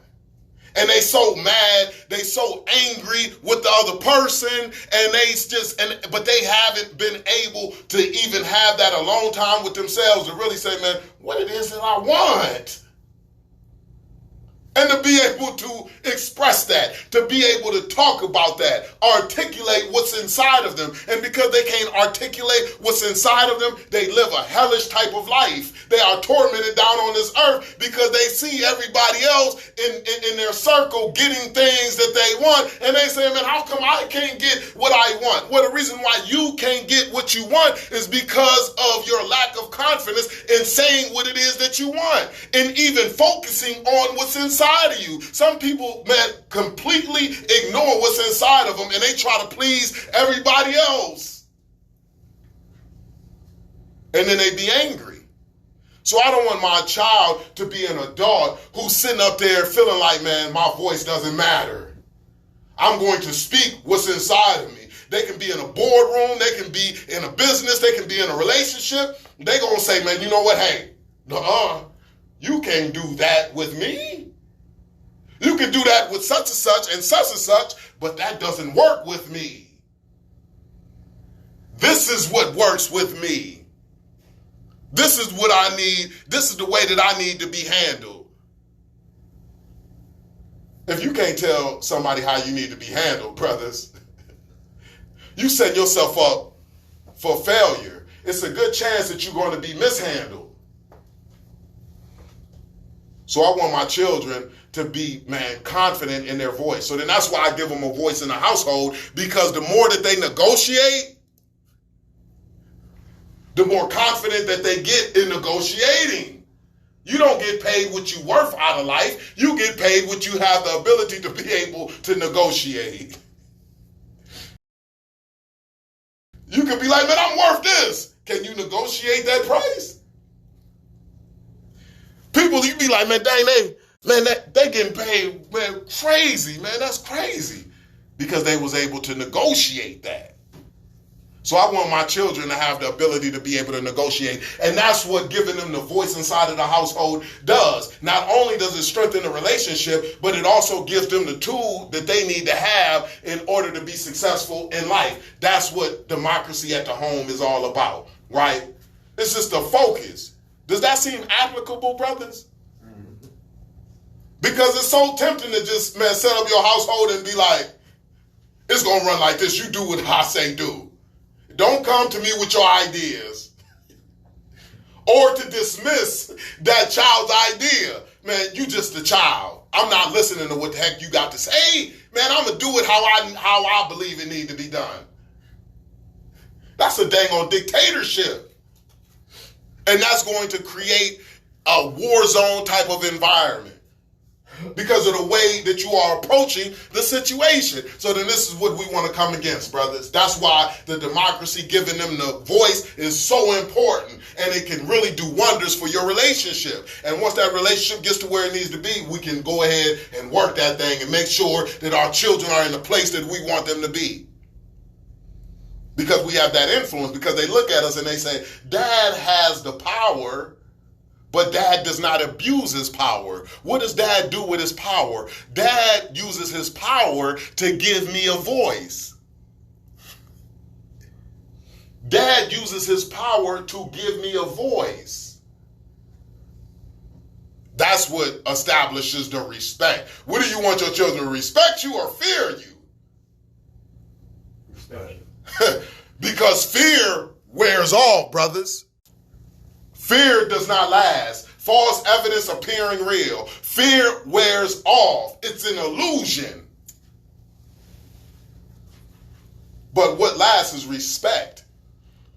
And they so mad, they so angry with the other person, and but they haven't been able to even have that alone time with themselves to really say, man, what it is that I want. And to be able to express that, to be able to talk about that, articulate what's inside of them. And because they can't articulate what's inside of them, they live a hellish type of life. They are tormented down on this earth because they see everybody else in their circle getting things that they want. And they say, man, how come I can't get what I want? Well, the reason why you can't get what you want is because of your lack of confidence in saying what it is that you want and even focusing on what's inside of you. Some people, man, completely ignore what's inside of them and they try to please everybody else. And then they be angry. So I don't want my child to be an adult who's sitting up there feeling like, man, my voice doesn't matter. I'm going to speak what's inside of me. They can be in a boardroom, they can be in a business, they can be in a relationship. They're going to say, man, you know what? Hey, you can't do that with me. You can do that with such and such, but that doesn't work with me. This is what works with me. This is what I need. This is the way that I need to be handled. If you can't tell somebody how you need to be handled, brothers, you set yourself up for failure. It's a good chance that you're going to be mishandled. So I want my children to be, confident in their voice. So then that's why I give them a voice in the household, because the more that they negotiate, the more confident that they get in negotiating. You don't get paid what you're worth out of life. You get paid what you have the ability to be able to negotiate. You can be like, man, I'm worth this. Can you negotiate that price? People, you be like, man, dang, they getting paid, man, crazy, man, that's crazy. Because they was able to negotiate that. So I want my children to have the ability to be able to negotiate. And that's what giving them the voice inside of the household does. Not only does it strengthen the relationship, but it also gives them the tool that they need to have in order to be successful in life. That's what democracy at the home is all about, right? It's just the focus. Does that seem applicable, brothers? Because it's so tempting to just, set up your household and be like, it's going to run like this. You do what I say do. Don't come to me with your ideas. Or to dismiss that child's idea. Man, you just a child. I'm not listening to what the heck you got to say. Man, I'm going to do it how I believe it needs to be done. That's a dang on dictatorship. And that's going to create a war zone type of environment because of the way that you are approaching the situation. So then this is what we want to come against, brothers. That's why the democracy, giving them the voice, is so important, and it can really do wonders for your relationship. And once that relationship gets to where it needs to be, we can go ahead and work that thing and make sure that our children are in the place that we want them to be. Because we have that influence, because they look at us and they say, Dad has the power, but Dad does not abuse his power. What does Dad do with his power? Dad uses his power to give me a voice. Dad uses his power to give me a voice. That's what establishes the respect. What do you want your children to respect you or fear you? Respect. Because fear wears off, brothers. Fear does not last. False evidence appearing real. Fear wears off. It's an illusion. But what lasts is respect.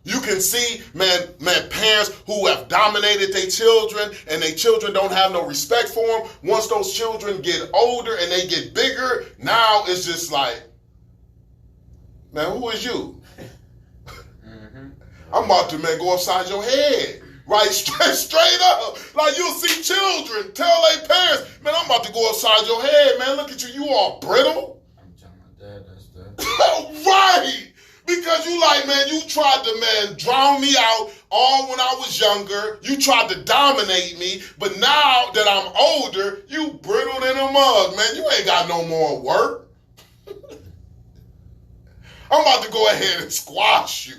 You can see, man, parents who have dominated their children and their children don't have no respect for them. Once those children get older and they get bigger, now it's just like, man, who is you? I'm about to, go upside your head. Right, straight up. Like you'll see children tell their parents, man, I'm about to go upside your head, man. Look at you, you all brittle. I'm telling my dad that's that. Right. Because you like, man, you tried to, drown me out all when I was younger. You tried to dominate me. But now that I'm older, you brittle in a mug, man. You ain't got no more work. I'm about to go ahead and squash you.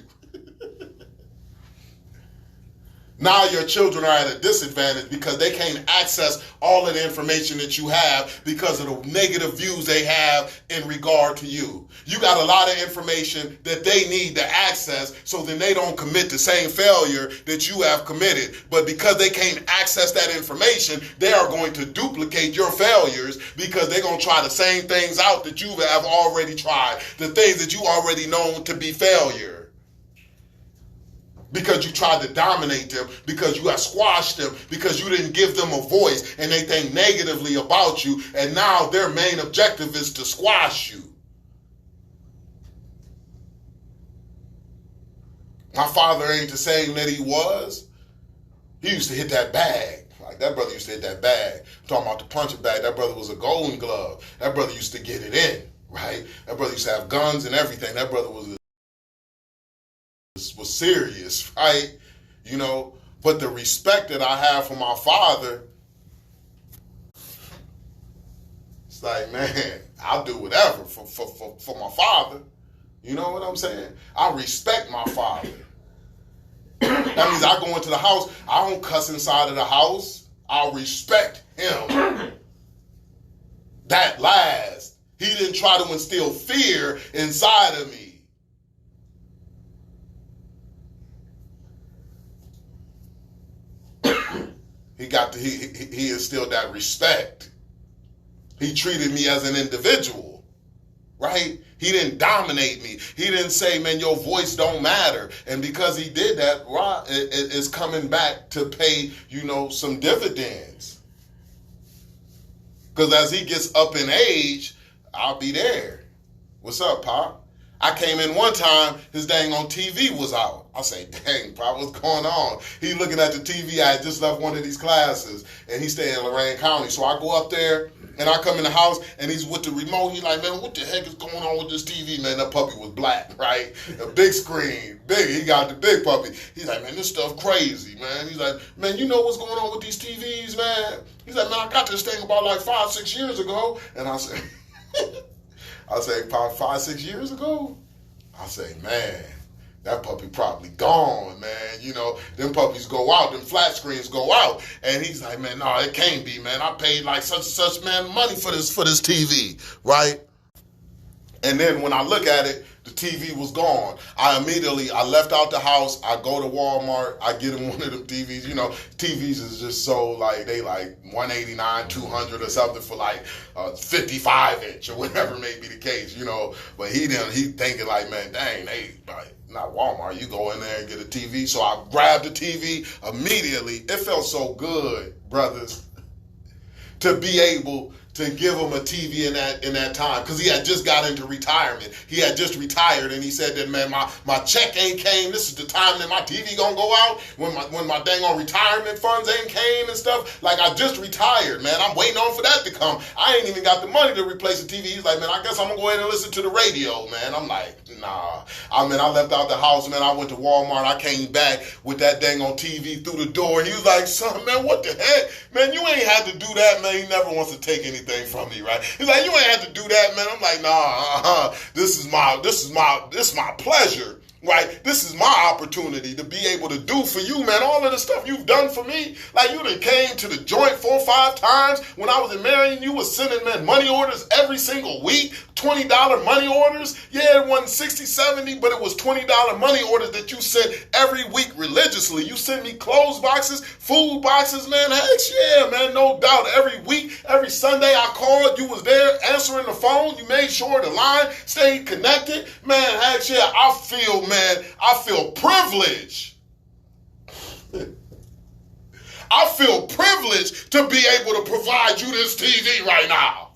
Now your children are at a disadvantage because they can't access all of the information that you have because of the negative views they have in regard to you. You got a lot of information that they need to access so then they don't commit the same failure that you have committed. But because they can't access that information, they are going to duplicate your failures because they're going to try the same things out that you have already tried, the things that you already known to be failure. Because you tried to dominate them, because you have squashed them, because you didn't give them a voice and they think negatively about you, and now their main objective is to squash you. My father ain't the same that he was. He used to hit that bag. Like that brother used to hit that bag. I'm talking about the punching bag. That brother was a golden glove. That brother used to get it in, right? That brother used to have guns and everything. That brother was serious, right? You know, but the respect that I have for my father, It's like, man, I'll do whatever for my father. You know what I'm saying? I respect my father. That means I go into the house, I don't cuss inside of the house. I respect him. That last. He didn't try to instill fear inside of me. He instilled that respect. He treated me as an individual, right? He didn't dominate me. He didn't say, man, your voice don't matter. And because he did that, Rod is coming back to pay, some dividends. Because as he gets up in age, I'll be there. What's up, Pop? I came in one time, his dang on TV was out. I say, dang, Pop, what's going on? He looking at the TV. I had just left one of these classes, and he stayed in Lorain County. So I go up there, and I come in the house, and he's with the remote. He's like, man, what the heck is going on with this TV, man? That puppy was black, right? A big screen, big. He got the big puppy. He's like, man, this stuff crazy, man. He's like, man, you know what's going on with these TVs, man? He's like, man, I got this thing about like 5-6 years ago. And I say, Pop, 5-6 years ago? I say, man, that puppy probably gone, man. Them puppies go out, them flat screens go out. And he's like, man, no, it can't be, man. I paid like such and such, man, money for this TV, right? And then when I look at it, the TV was gone. I left out the house. I go to Walmart. I get him one of them TVs. TVs is just so like, they like $189, $200 or something for like 55 inch or whatever may be the case, But he thinking like, man, dang, they like, not Walmart. You go in there and get a TV. So I grabbed the TV immediately. It felt so good, brothers, to be able to give him a TV in that time, because he had just got into retirement. He had just retired, and he said that, man, my check ain't came. This is the time that my TV gonna go out, when my dang on retirement funds ain't came and stuff. Like, I just retired, man. I'm waiting on for that to come. I ain't even got the money to replace the TV. He's like, man, I guess I'm gonna go ahead and listen to the radio, man. I'm like, nah. I left out the house, man. I went to Walmart. I came back with that dang on TV through the door. He was like, son, man, what the heck? Man, you ain't had to do that, man. He never wants to take anything from me, right? He's like, you ain't had to do that, man. I'm like, nah, this is my pleasure, right? This is my opportunity to be able to do for you, man, all of the stuff you've done for me. Like, you done came to the joint 4 or 5 times. When I was in Marion, you was sending, man, money orders every single week, $20 money orders. Yeah, it wasn't 60, 70, but it was $20 money orders that you sent every week religiously. You sent me clothes boxes, food boxes, man. Heck yeah, man, no doubt. Every week, every Sunday I called, you was there answering the phone. You made sure the line stayed connected. Man, heck yeah, I feel privileged. I feel privileged to be able to provide you this TV right now.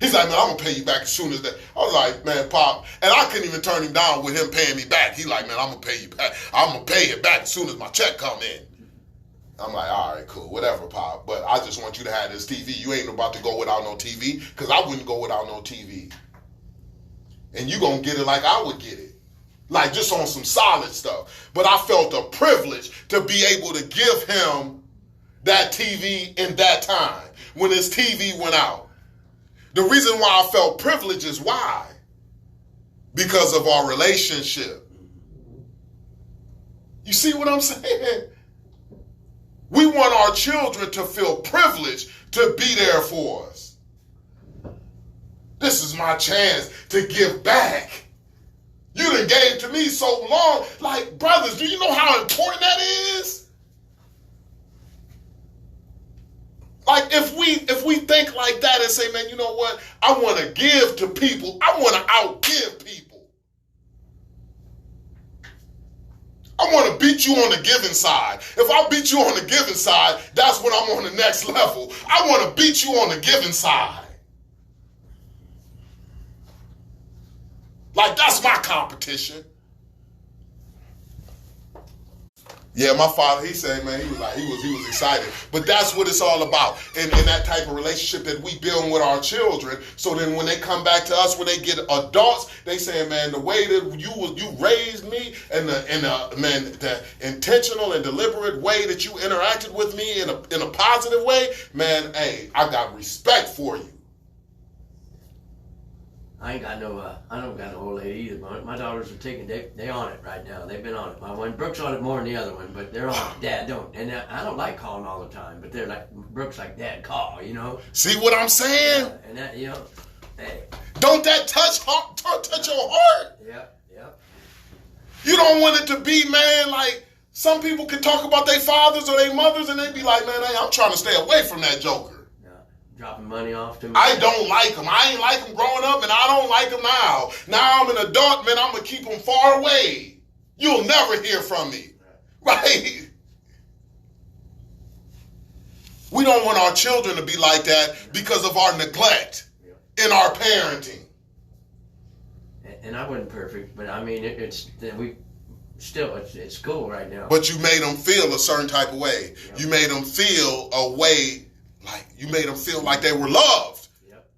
He's like, man, I'm going to pay you back as soon as that. I was like, man, Pop. And I couldn't even turn him down with him paying me back. He's like, man, I'm going to pay you back. I'm going to pay it back as soon as my check come in. I'm like, all right, cool, whatever, Pop. But I just want you to have this TV. You ain't about to go without no TV, because I wouldn't go without no TV. And you going to get it like I would get it. Like, just on some solid stuff. But I felt a privilege to be able to give him that TV in that time when his TV went out. The reason why I felt privileged is why? Because of our relationship. You see what I'm saying? We want our children to feel privileged to be there for us. This is my chance to give back. You done gave to me so long. Like, brothers, do you know how important that is? Like, if we think like that and say, man, you know what? I want to give to people. I want to outgive people. I want to beat you on the giving side. If I beat you on the giving side, that's when I'm on the next level. I want to beat you on the giving side. Like, that's my competition. Yeah, my father, he said, man, he was excited. But that's what it's all about. In that type of relationship that we build with our children. So then when they come back to us, when they get adults, they say, man, the way that you raised me and the intentional and deliberate way that you interacted with me in a positive way, man, hey, I got respect for you. I ain't got no, I don't got no old lady either. My daughters are taking, they on it right now. They've been on it. My one, Brooke's on it more than the other one, but they're on it. Dad don't. And I don't like calling all the time, but they're like, Brooke's like, Dad, call, you know? See what I'm saying? And that, you know, hey. Don't that touch your heart? Yep, yep. You don't want it to be, man, like some people can talk about their fathers or their mothers and they be like, man, hey, I'm trying to stay away from that joker. Dropping money off to me. I don't like him. I ain't like him growing up, and I don't like him now. Now I'm an adult, man. I'm going to keep him far away. You'll never hear from me. Right? We don't want our children to be like that because of our neglect in our parenting. And I wasn't perfect, but I mean, it's cool right now. But you made them feel a certain type of way. Yep. You made them feel a way, like you made them feel like they were loved. Yep.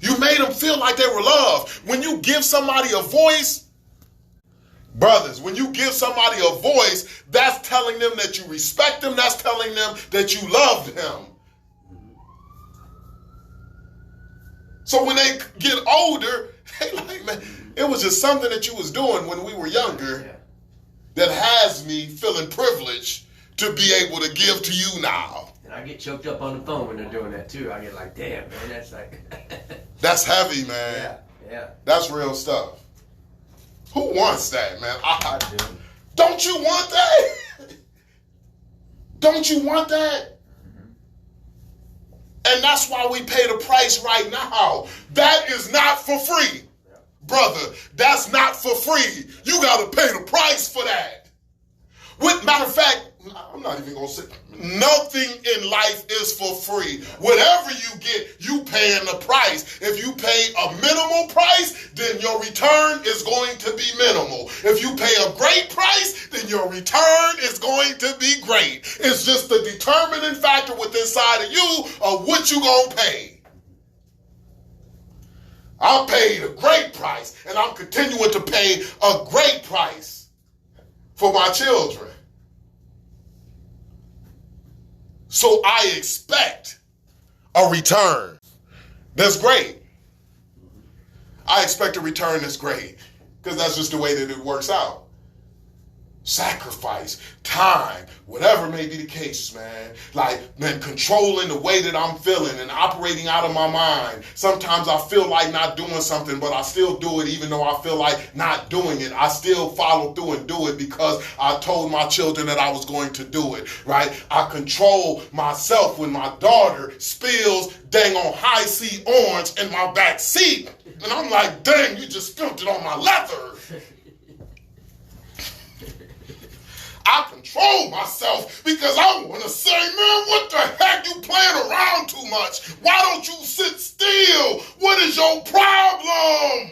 You made them feel like they were loved. When you give somebody a voice, brothers, when you give somebody a voice, that's telling them that you respect them. That's telling them that you love them. So when they get older, they like, man, it was just something that you was doing when we were younger that has me feeling privileged to be able to give to you now. And I get choked up on the phone when they're doing that too. I get like, damn, man, that's like... That's heavy, man. Yeah. That's real stuff. Who wants that, man? I do. Don't you want that? Don't you want that? And that's why we pay the price right now. That is not for free. Brother, that's not for free. You got to pay the price for that. Matter of fact, I'm not even going to say, nothing in life is for free. Whatever you get, you paying the price. If you pay a minimal price, then your return is going to be minimal. If you pay a great price, then your return is going to be great. It's just the determining factor within inside of you of what you going to pay. I paid a great price, and I'm continuing to pay a great price for my children. So I expect a return that's great. I expect a return that's great because that's just the way that it works out. Sacrifice, time, whatever may be the case, man. Like, man, controlling the way that I'm feeling and operating out of my mind. Sometimes I feel like not doing something, but I still do it even though I feel like not doing it. I still follow through and do it because I told my children that I was going to do it, right? I control myself when my daughter spills dang on high C orange in my back seat. And I'm like, dang, you just spilled it on my leather. I control myself because I want to say, man, what the heck? You playing around too much. Why don't you sit still? What is your problem?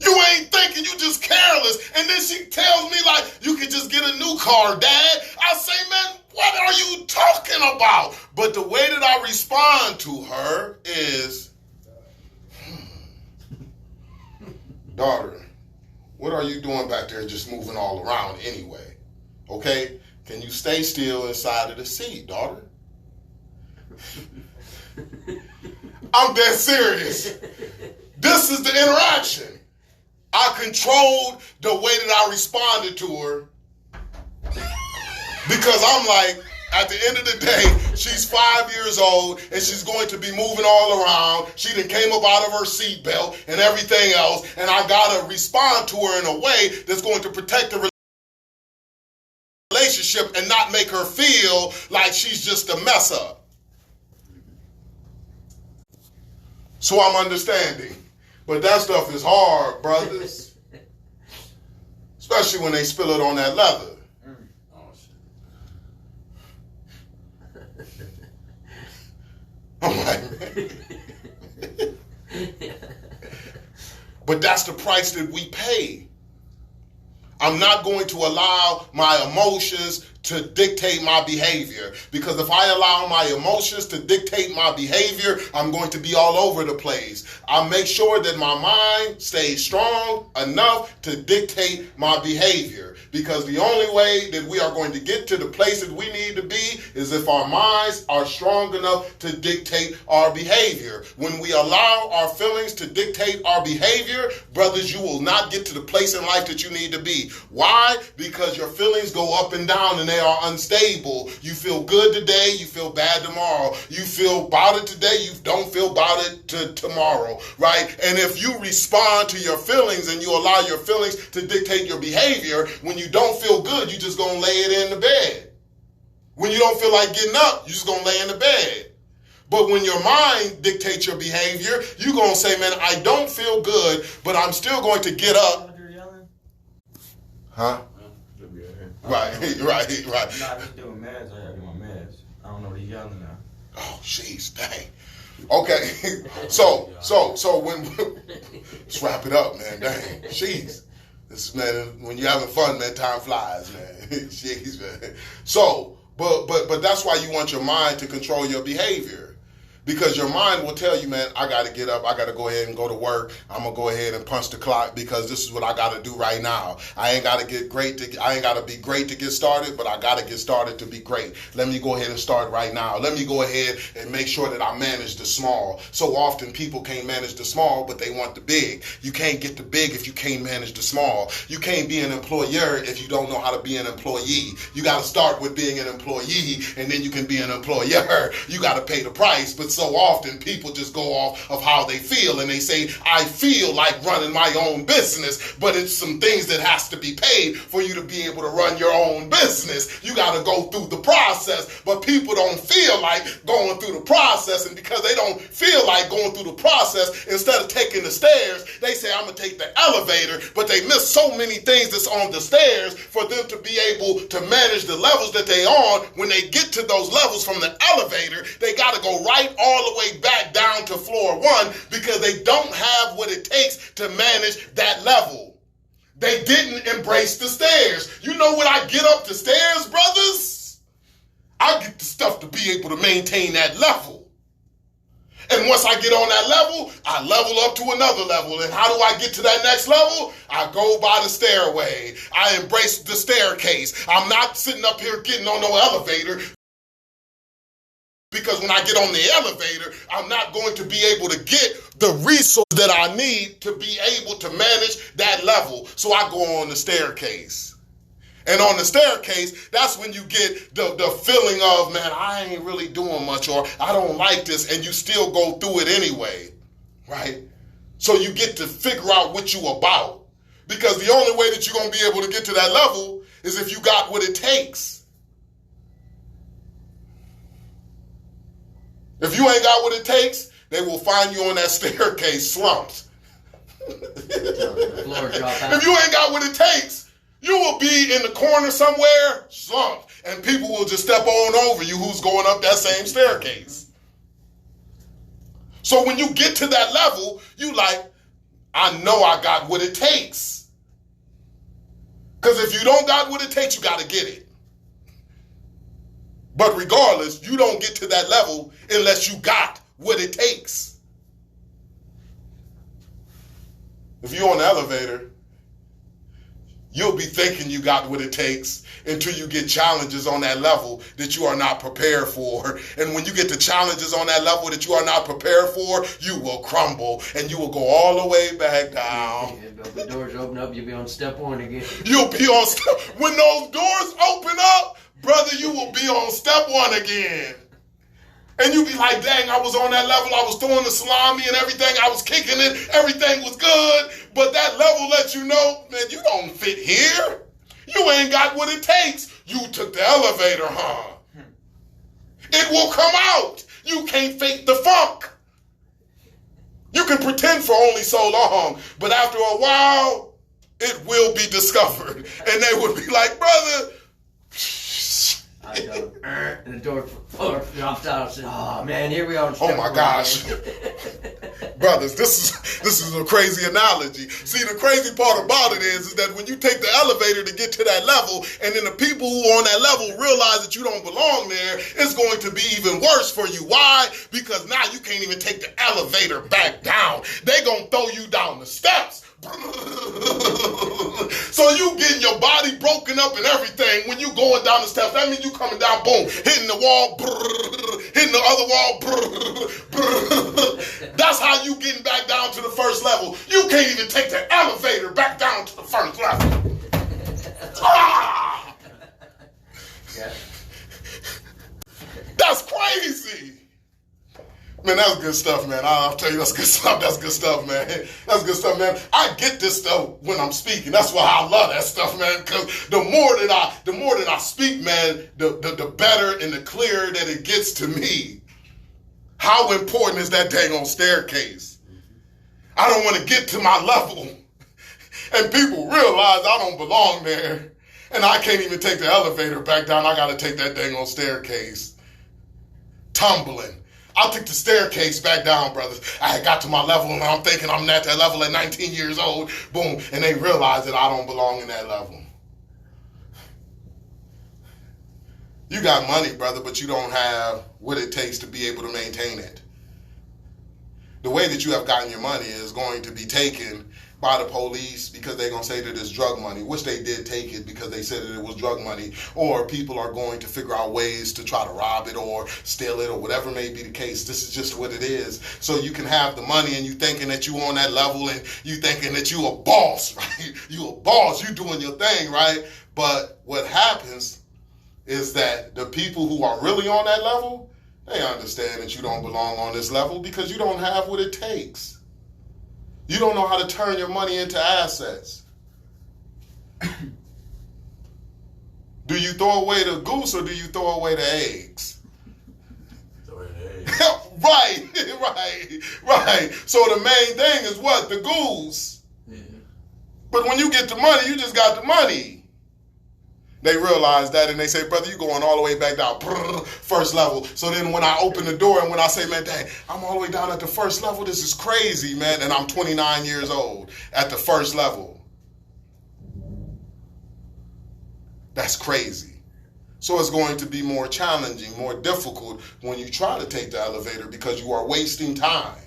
You ain't thinking, you just careless. And then she tells me like, you could just get a new car, Dad. I say, man, what are you talking about? But the way that I respond to her is, daughter, what are you doing back there just moving all around anyway? Okay? Can you stay still inside of the seat, daughter? I'm dead serious. This is the interaction. I controlled the way that I responded to her because I'm like, at the end of the day, she's 5 years old and she's going to be moving all around. She done came up out of her seatbelt and everything else, and I gotta respond to her in a way that's going to protect the relationship and not make her feel like she's just a mess up. So I'm understanding. But that stuff is hard, brothers. Especially when they spill it on that leather. I'm like, man. But that's the price that we pay. I'm not going to allow my emotions to dictate my behavior. Because if I allow my emotions to dictate my behavior, I'm going to be all over the place. I make sure that my mind stays strong enough to dictate my behavior. Because the only way that we are going to get to the place that we need to be is if our minds are strong enough to dictate our behavior. When we allow our feelings to dictate our behavior, brothers, you will not get to the place in life that you need to be. Why? Because your feelings go up and down and they are unstable. You feel good today, you feel bad tomorrow. You feel about it today, you don't feel about it tomorrow, right? And if you respond to your feelings and you allow your feelings to dictate your behavior, when you don't feel good, you just gonna lay it in the bed. When you don't feel like getting up, you just gonna lay in the bed. But when your mind dictates your behavior, you're going to say, man, I don't feel good, but I'm still going to get up. Huh? Right. Nah, he's doing meds. I gotta do my meds. I don't know what he's yelling now. Oh, jeez, dang. Okay, so when let's wrap it up, man. Dang, jeez, this man. When you're having fun, man, time flies, man. Jeez, man. So, but that's why you want your mind to control your behavior. Because your mind will tell you, man, I got to get up. I got to go ahead and go to work. I'm going to go ahead and punch the clock because this is what I got to do right now. I ain't got to be great to get started, but I got to get started to be great. Let me go ahead and start right now. Let me go ahead and make sure that I manage the small. So often people can't manage the small, but they want the big. You can't get the big if you can't manage the small. You can't be an employer if you don't know how to be an employee. You got to start with being an employee, and then you can be an employer. You got to pay the price, but so often people just go off of how they feel and they say, I feel like running my own business, but it's some things that has to be paid for you to be able to run your own business. You got to go through the process, but people don't feel like going through the process, and because they don't feel like going through the process, instead of taking the stairs, they say, I'm going to take the elevator, but they miss so many things that's on the stairs for them to be able to manage the levels that they on. When they get to those levels from the elevator, they got to go right all the way back down to floor 1 because they don't have what it takes to manage that level. They didn't embrace the stairs. You know when I get up the stairs, brothers? I get the stuff to be able to maintain that level. And once I get on that level, I level up to another level. And how do I get to that next level? I go by the stairway. I embrace the staircase. I'm not sitting up here getting on no elevator. Because when I get on the elevator, I'm not going to be able to get the resource that I need to be able to manage that level. So I go on the staircase. And on the staircase, that's when you get the feeling of, man, I ain't really doing much, or I don't like this, and you still go through it anyway, right? So you get to figure out what you about. Because the only way that you're going to be able to get to that level is if you got what it takes. If you ain't got what it takes, they will find you on that staircase slumped. If you ain't got what it takes, you will be in the corner somewhere slumped, and people will just step on over you who's going up that same staircase. So when you get to that level, you like, I know I got what it takes. Because if you don't got what it takes, you got to get it. But regardless, you don't get to that level unless you got what it takes. If you're on the elevator, you'll be thinking you got what it takes until you get challenges on that level that you are not prepared for. And when you get the challenges on that level that you are not prepared for, you will crumble and you will go all the way back down. Yeah, the doors open up, you'll be on step 1 again. You'll be on step. When those doors open up, brother, you will be on step 1 again. And you be like, dang, I was on that level. I was throwing the salami and everything. I was kicking it. Everything was good. But that level lets you know, man, you don't fit here. You ain't got what it takes. You took the elevator, huh? It will come out. You can't fake the funk. You can pretend for only so long. But after a while, it will be discovered. And they would be like, brother, I go, and the door dropped out. I said, oh man, here we are. Oh my gosh. Brothers, this is a crazy analogy. See, the crazy part about it is that when you take the elevator to get to that level, and then the people who are on that level realize that you don't belong there, it's going to be even worse for you. Why? Because now you can't even take the elevator back down. They gonna throw you down the steps. So you getting your body broken up and everything when you going down the steps. That means you coming down, boom, hitting the wall, hitting the other wall. That's how you getting back down to the first level. You can't even take the elevator back down to the first level. Ah! That's crazy. Man, that's good stuff, man. I'll tell you, that's good stuff. That's good stuff, man. That's good stuff, man. I get this stuff when I'm speaking. That's why I love that stuff, man. Because the more that I speak, man, the better and the clearer that it gets to me. How important is that dang on staircase? I don't want to get to my level, and people realize I don't belong there, and I can't even take the elevator back down. I got to take that dang on staircase, tumbling. I'll take the staircase back down, brothers. I got to my level, and I'm thinking I'm at that level at 19 years old. Boom. And they realize that I don't belong in that level. You got money, brother, but you don't have what it takes to be able to maintain it. The way that you have gotten your money is going to be taken by the police because they're going to say that it's drug money, which they did take it because they said that it was drug money, or people are going to figure out ways to try to rob it or steal it or whatever may be the case. This is just what it is. So you can have the money and you thinking that you on that level and you thinking that you a boss, right? You a boss, you doing your thing, right? But what happens is that the people who are really on that level, they understand that you don't belong on this level because you don't have what it takes. You don't know how to turn your money into assets. Do you throw away the goose or do you throw away the eggs? Throw away the eggs. Right. So the main thing is what? The goose. Yeah. But when you get the money, you just got the money. They realize that and they say, brother, you going all the way back down, first level. So then when I open the door and when I say, man, dang, I'm all the way down at the first level, this is crazy, man. And I'm 29 years old at the first level. That's crazy. So it's going to be more challenging, more difficult when you try to take the elevator because you are wasting time.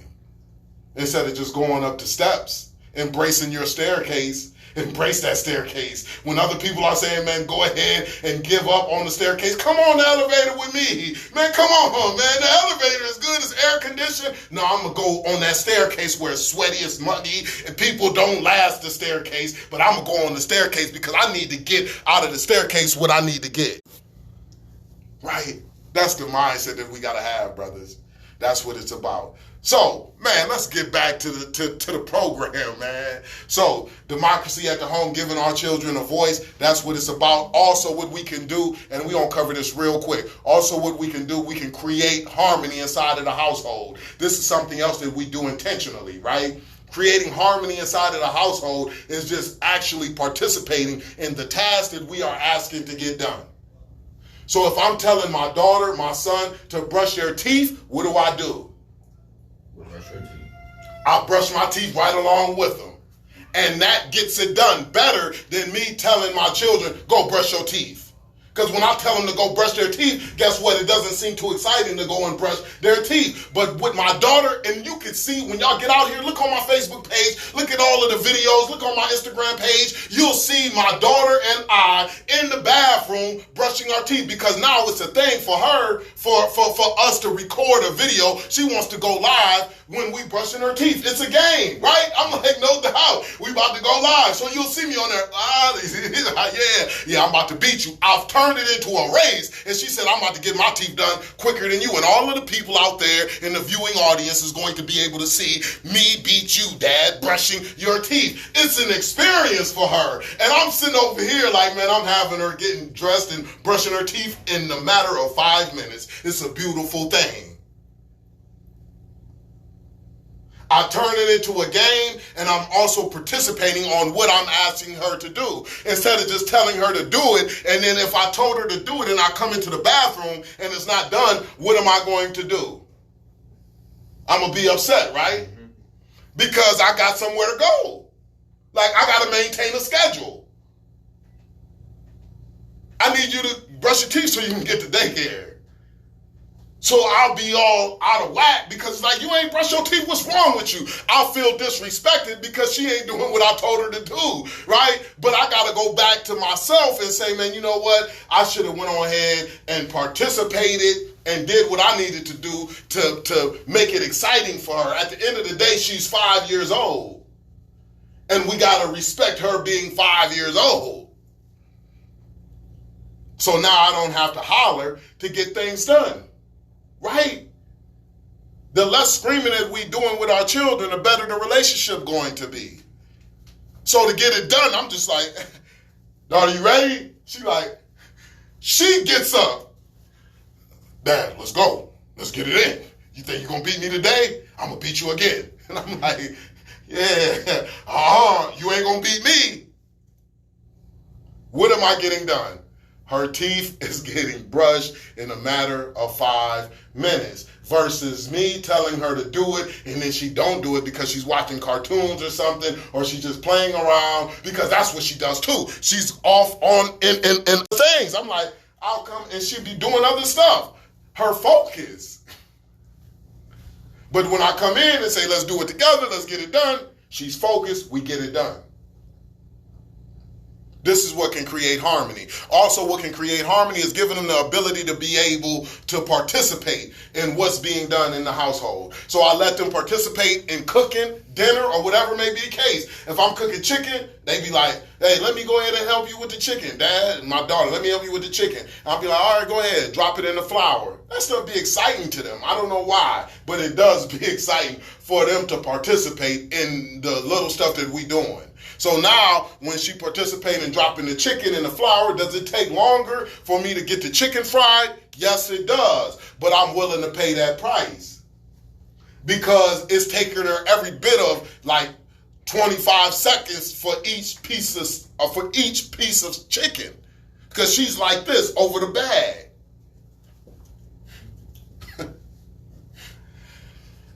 Instead of just going up the steps, embracing your staircase. Embrace that staircase. When other people are saying, man, go ahead and give up on the staircase, come on the elevator with me. Man, come on, man. The elevator is good. It's air conditioned. No, I'm going to go on that staircase where it's sweaty, it's muggy, and people don't last the staircase, but I'm going to go on the staircase because I need to get out of the staircase what I need to get. Right? That's the mindset that we got to have, brothers. That's what it's about. So, man, let's get back to the program, man. So, democracy at the home, giving our children a voice, that's what it's about. Also, what we can do, and we're going to cover this real quick. Also, what we can do, we can create harmony inside of the household. This is something else that we do intentionally, right? Creating harmony inside of the household is just actually participating in the task that we are asking to get done. So if I'm telling my daughter, my son, to brush their teeth, what do? Brush your teeth. I brush my teeth right along with them. And that gets it done better than me telling my children, go brush your teeth. Because when I tell them to go brush their teeth, guess what? It doesn't seem too exciting to go and brush their teeth. But with my daughter, and you can see when y'all get out here, look on my Facebook page, look at all of the videos, look on my Instagram page, you'll see my daughter and I in the bathroom brushing our teeth because now it's a thing for her, for us to record a video. She wants to go live when we brushing her teeth. It's a game, right? I'm like, no doubt. We about to go live. So you'll see me on there. Yeah, I'm about to beat you. I've turned it into a race. And she said, I'm about to get my teeth done quicker than you. And all of the people out there in the viewing audience is going to be able to see me beat you, Dad, brushing your teeth. It's an experience for her. And I'm sitting over here like, man, I'm having her getting dressed and brushing her teeth in the matter of 5 minutes. It's a beautiful thing. I turn it into a game, and I'm also participating on what I'm asking her to do. Instead of just telling her to do it, and then if I told her to do it and I come into the bathroom and it's not done, what am I going to do? I'm going to be upset, right? because I got somewhere to go. Like, I got to maintain a schedule. I need you to brush your teeth so you can get to daycare. So I'll be all out of whack because it's like, you ain't brush your teeth, what's wrong with you? I'll feel disrespected because she ain't doing what I told her to do, right? But I got to go back to myself and say, man, you know what? I should have went on ahead and participated and did what I needed to do to make it exciting for her. At the end of the day, she's 5 years old. And we got to respect her being 5 years old. So now I don't have to holler to get things done. Right? The less screaming that we doing with our children, the better the relationship going to be. So to get it done, I'm just like, daughter, you ready? She gets up. Dad, let's go. Let's get it in. You think you're going to beat me today? I'm going to beat you again. And I'm like, yeah, you ain't going to beat me. What am I getting done? Her teeth is getting brushed in a matter of 5 minutes versus me telling her to do it and then she don't do it because she's watching cartoons or something or she's just playing around because that's what she does too. She's off on in things. I'm like, I'll come and she'll be doing other stuff. Her focus. But when I come in and say, let's do it together, let's get it done, she's focused, we get it done. This is what can create harmony. Also, what can create harmony is giving them the ability to be able to participate in what's being done in the household. So I let them participate in cooking, dinner, or whatever may be the case. If I'm cooking chicken, they be like, hey, let me go ahead and help you with the chicken, Dad. And my daughter, let me help you with the chicken. I'll be like, all right, go ahead, drop it in the flour. That stuff be exciting to them. I don't know why, but it does be exciting for them to participate in the little stuff that we doing. So now, when she participates in dropping the chicken in the flour, does it take longer for me to get the chicken fried? Yes, it does. But I'm willing to pay that price. Because it's taking her every bit of like 25 seconds for each piece of chicken. Because she's like this over the bag.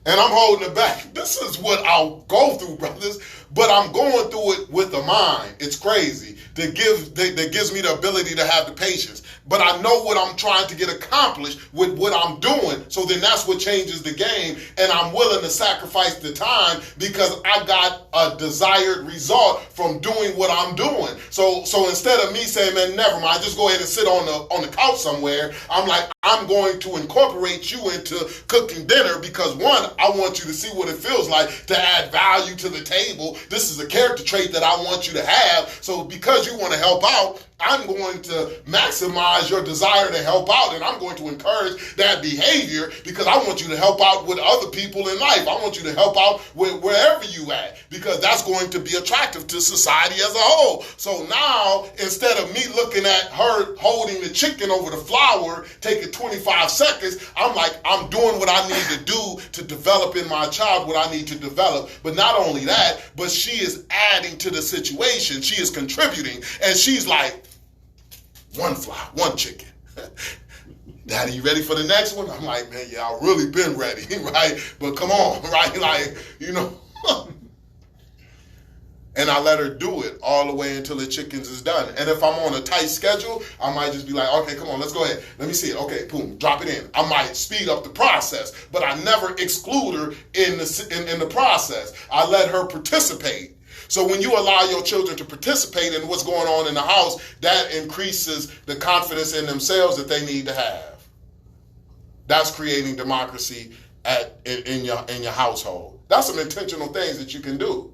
And I'm holding it back. This is what I'll go through, brothers. But I'm going through it with the mind. It's crazy. That gives me the ability to have the patience. But I know what I'm trying to get accomplished with what I'm doing. So then that's what changes the game. And I'm willing to sacrifice the time because I got a desired result from doing what I'm doing. So instead of me saying, man, never mind, just go ahead and sit on the couch somewhere, I'm like, I'm going to incorporate you into cooking dinner because one, I want you to see what it feels like to add value to the table. This is a character trait that I want you to have. So because you want to help out, I'm going to maximize your desire to help out, and I'm going to encourage that behavior because I want you to help out with other people in life. I want you to help out with wherever you at because that's going to be attractive to society as a whole. So now, instead of me looking at her holding the chicken over the flour, taking 25 seconds, I'm like, I'm doing what I need to do to develop in my child what I need to develop. But not only that, but she is adding to the situation. She is contributing, and she's like, one chicken. Daddy, you ready for the next one? I'm like, man, yeah, I've really been ready, right? But come on, right? Like, you know. And I let her do it all the way until the chickens is done. And if I'm on a tight schedule, I might just be like, okay, come on, let's go ahead. Let me see it. Okay, boom, drop it in. I might speed up the process, but I never exclude her in the process. I let her participate. So when you allow your children to participate in what's going on in the house, that increases the confidence in themselves that they need to have. That's creating democracy in your household. That's some intentional things that you can do.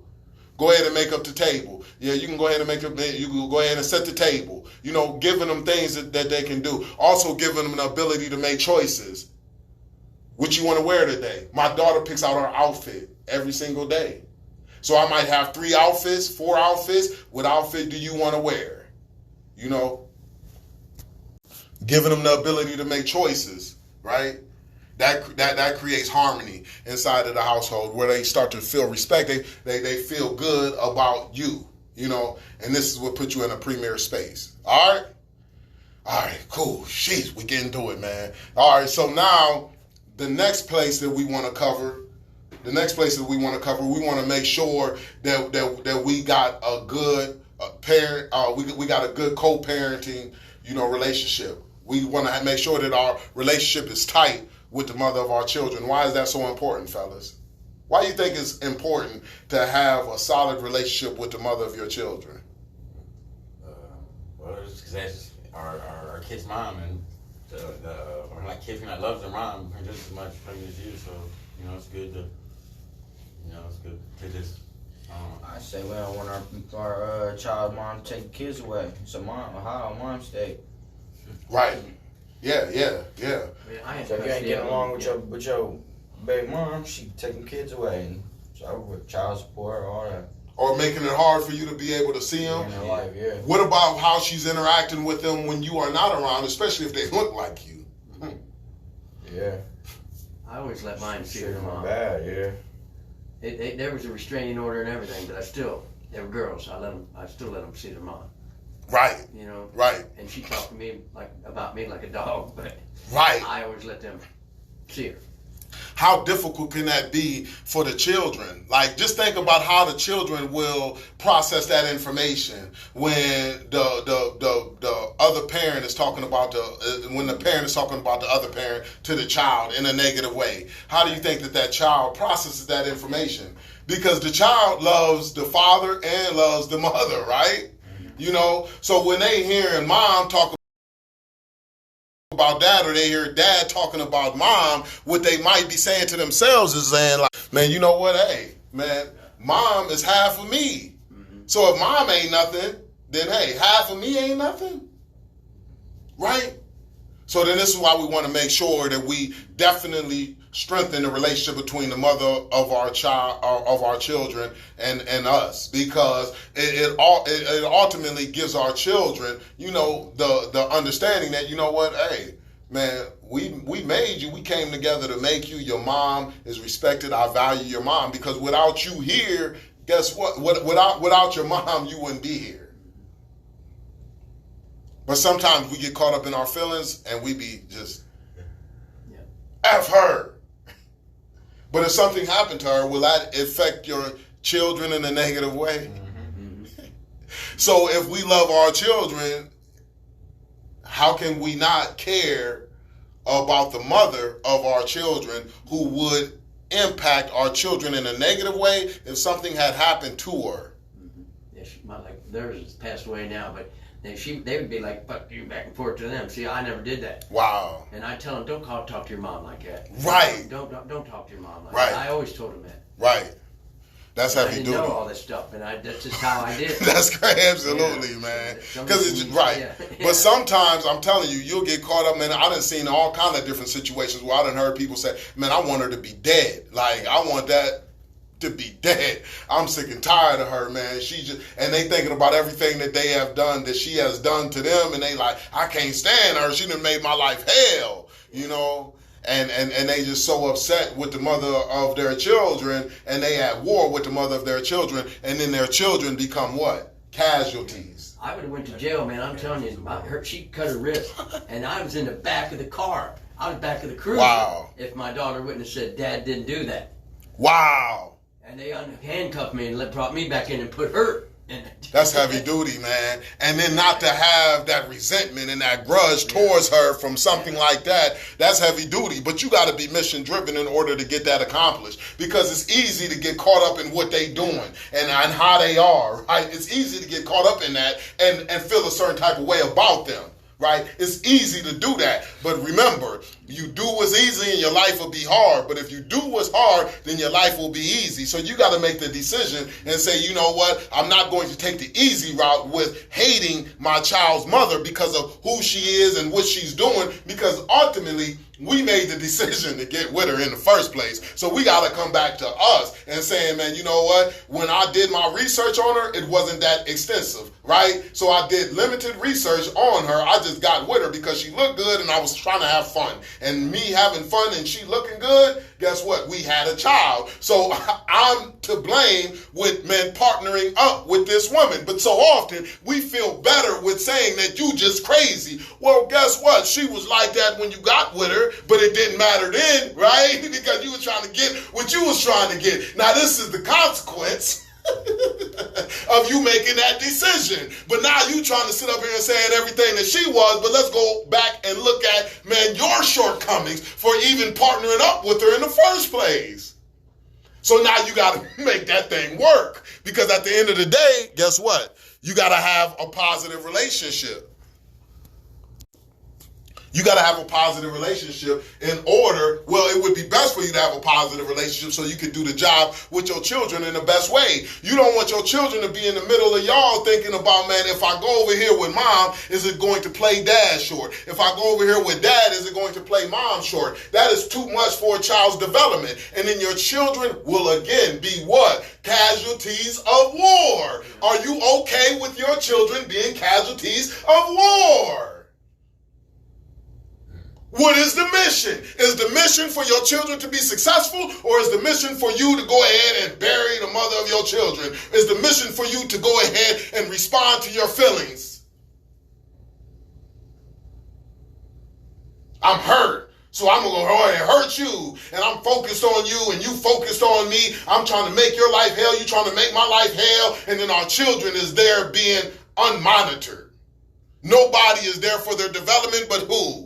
Go ahead and make up the table. Yeah, you can go ahead and you can go ahead and set the table. You know, giving them things that they can do. Also giving them an ability to make choices. What you want to wear today. My daughter picks out her outfit every single day. So I might have 3 outfits, 4 outfits. What outfit do you want to wear? You know, giving them the ability to make choices, right? That creates harmony inside of the household where they start to feel respect. They feel good about you, you know, and this is what puts you in a premier space. All right, cool. Jeez, we getting to it, man. All right, so now the next place that we want to cover the next place that we want to cover, we want to make sure that we got a good parent. We got a good co-parenting, relationship. We want to make sure that our relationship is tight with the mother of our children. Why is that so important, fellas? Why do you think it's important to have a solid relationship with the mother of your children? Well, it's because that's our kid's mom, and or like kids not loves their mom just as much as you. So it's good to just. I say we don't want our child's mom to take the kids away. So how mom's stay. Right. Yeah. I mean, So if you ain't getting along with your baby mom, she taking kids away, and so with child support, all that. Or making it hard for you to be able to see them. In her life, yeah. What about how she's interacting with them when you are not around, especially if they look like you? Yeah. I always let mine see Shit their went mom. bad, yeah. There was a restraining order and everything, but they were girls. I still let them see their mom. Right. Right. And she talked to me about me like a dog, but Right. I always let them see her. How difficult can that be for the children? Like, just think about how the children will process that information when the other parent is talking about when the parent is talking about the other parent to the child in a negative way. How do you think that child processes that information? Because the child loves the father and loves the mother, right? So when they hearing mom talk about dad, or they hear dad talking about mom, what they might be saying to themselves is saying like, man, you know what? Hey, man, mom is half of me. So if mom ain't nothing, then hey, half of me ain't nothing, right? So then this is why we want to make sure that we definitely strengthen the relationship between the mother of our child, of our children, and us, because it ultimately gives our children, the understanding that, hey, man, we made you. We came together to make you. Your mom is respected. I value your mom, because without you here, guess what? Without your mom, you wouldn't be here. But sometimes we get caught up in our feelings and we be just, F her. But if something happened to her, will that affect your children in a negative way? So if we love our children, how can we not care about the mother of our children who would impact our children in a negative way if something had happened to her? Yeah, theirs has passed away now, but they would be like, fuck you, back and forth to them. See, I never did that. Wow. And I tell them, don't talk to your mom like that. Right. Don't talk to your mom like Right. that. I always told them that. Right. That's heavy I duty. didn't know all this stuff, and that's just how I did. That's great, absolutely, man. Because it's right. Yeah. But sometimes I'm telling you, you'll get caught up, man. I done seen all kind of different situations where I done heard people say, man, I want her to be dead. Like, I want that to be dead. I'm sick and tired of her, man. And they thinking about everything that they have done, that she has done to them, and they like, I can't stand her. She done made my life hell, And they just so upset with the mother of their children, and they at war with the mother of their children, and then their children become what? Casualties. I would have went to jail, man. I'm telling you, she cut her wrist, and I was in the back of the car. I was back of the cruiser. Wow. If my daughter wouldn't have said, Dad didn't do that. Wow. And they handcuffed me and brought me back in and put her in it. That's heavy duty, man. And then not to have that resentment and that grudge towards her from something like that, that's heavy duty. But you got to be mission driven in order to get that accomplished, because it's easy to get caught up in what they doing and how they are, right? It's easy to get caught up in that and feel a certain type of way about them. Right? It's easy to do that. But remember, you do what's easy and your life will be hard. But if you do what's hard, then your life will be easy. So you got to make the decision and say, you know what? I'm not going to take the easy route with hating my child's mother because of who she is and what she's doing, because ultimately we made the decision to get with her in the first place. So we got to come back to us and saying, man, you know what? When I did my research on her, it wasn't that extensive. right? So I did limited research on her. I just got with her because she looked good and I was trying to have fun. And me having fun and she looking good, guess what? We had a child. So I'm to blame with men partnering up with this woman. But so often we feel better with saying that you just crazy. Well, guess what? She was like that when you got with her, but it didn't matter then, right? Because you were trying to get what you was trying to get. Now this is the consequence of you making that decision. But now you trying to sit up here and saying everything that she was, but let's go back and look at, man, your shortcomings for even partnering up with her in the first place. So now you got to make that thing work. Because at the end of the day, guess what? You got to have a positive relationship. You got to have a positive relationship in order, well, it would be best for you to have a positive relationship so you can do the job with your children in the best way. You don't want your children to be in the middle of y'all thinking about, man, if I go over here with mom, is it going to play dad short? If I go over here with dad, is it going to play mom short? That is too much for a child's development. And then your children will again be what? Casualties of war. Are you okay with your children being casualties of war? What is the mission? Is the mission for your children to be successful, or is the mission for you to go ahead and bury the mother of your children? Is the mission for you to go ahead and respond to your feelings? I'm hurt, so I'm going to go ahead and hurt you, and I'm focused on you, and you focused on me. I'm trying to make your life hell, you trying to make my life hell, and then our children is there being unmonitored. Nobody is there for their development, but who?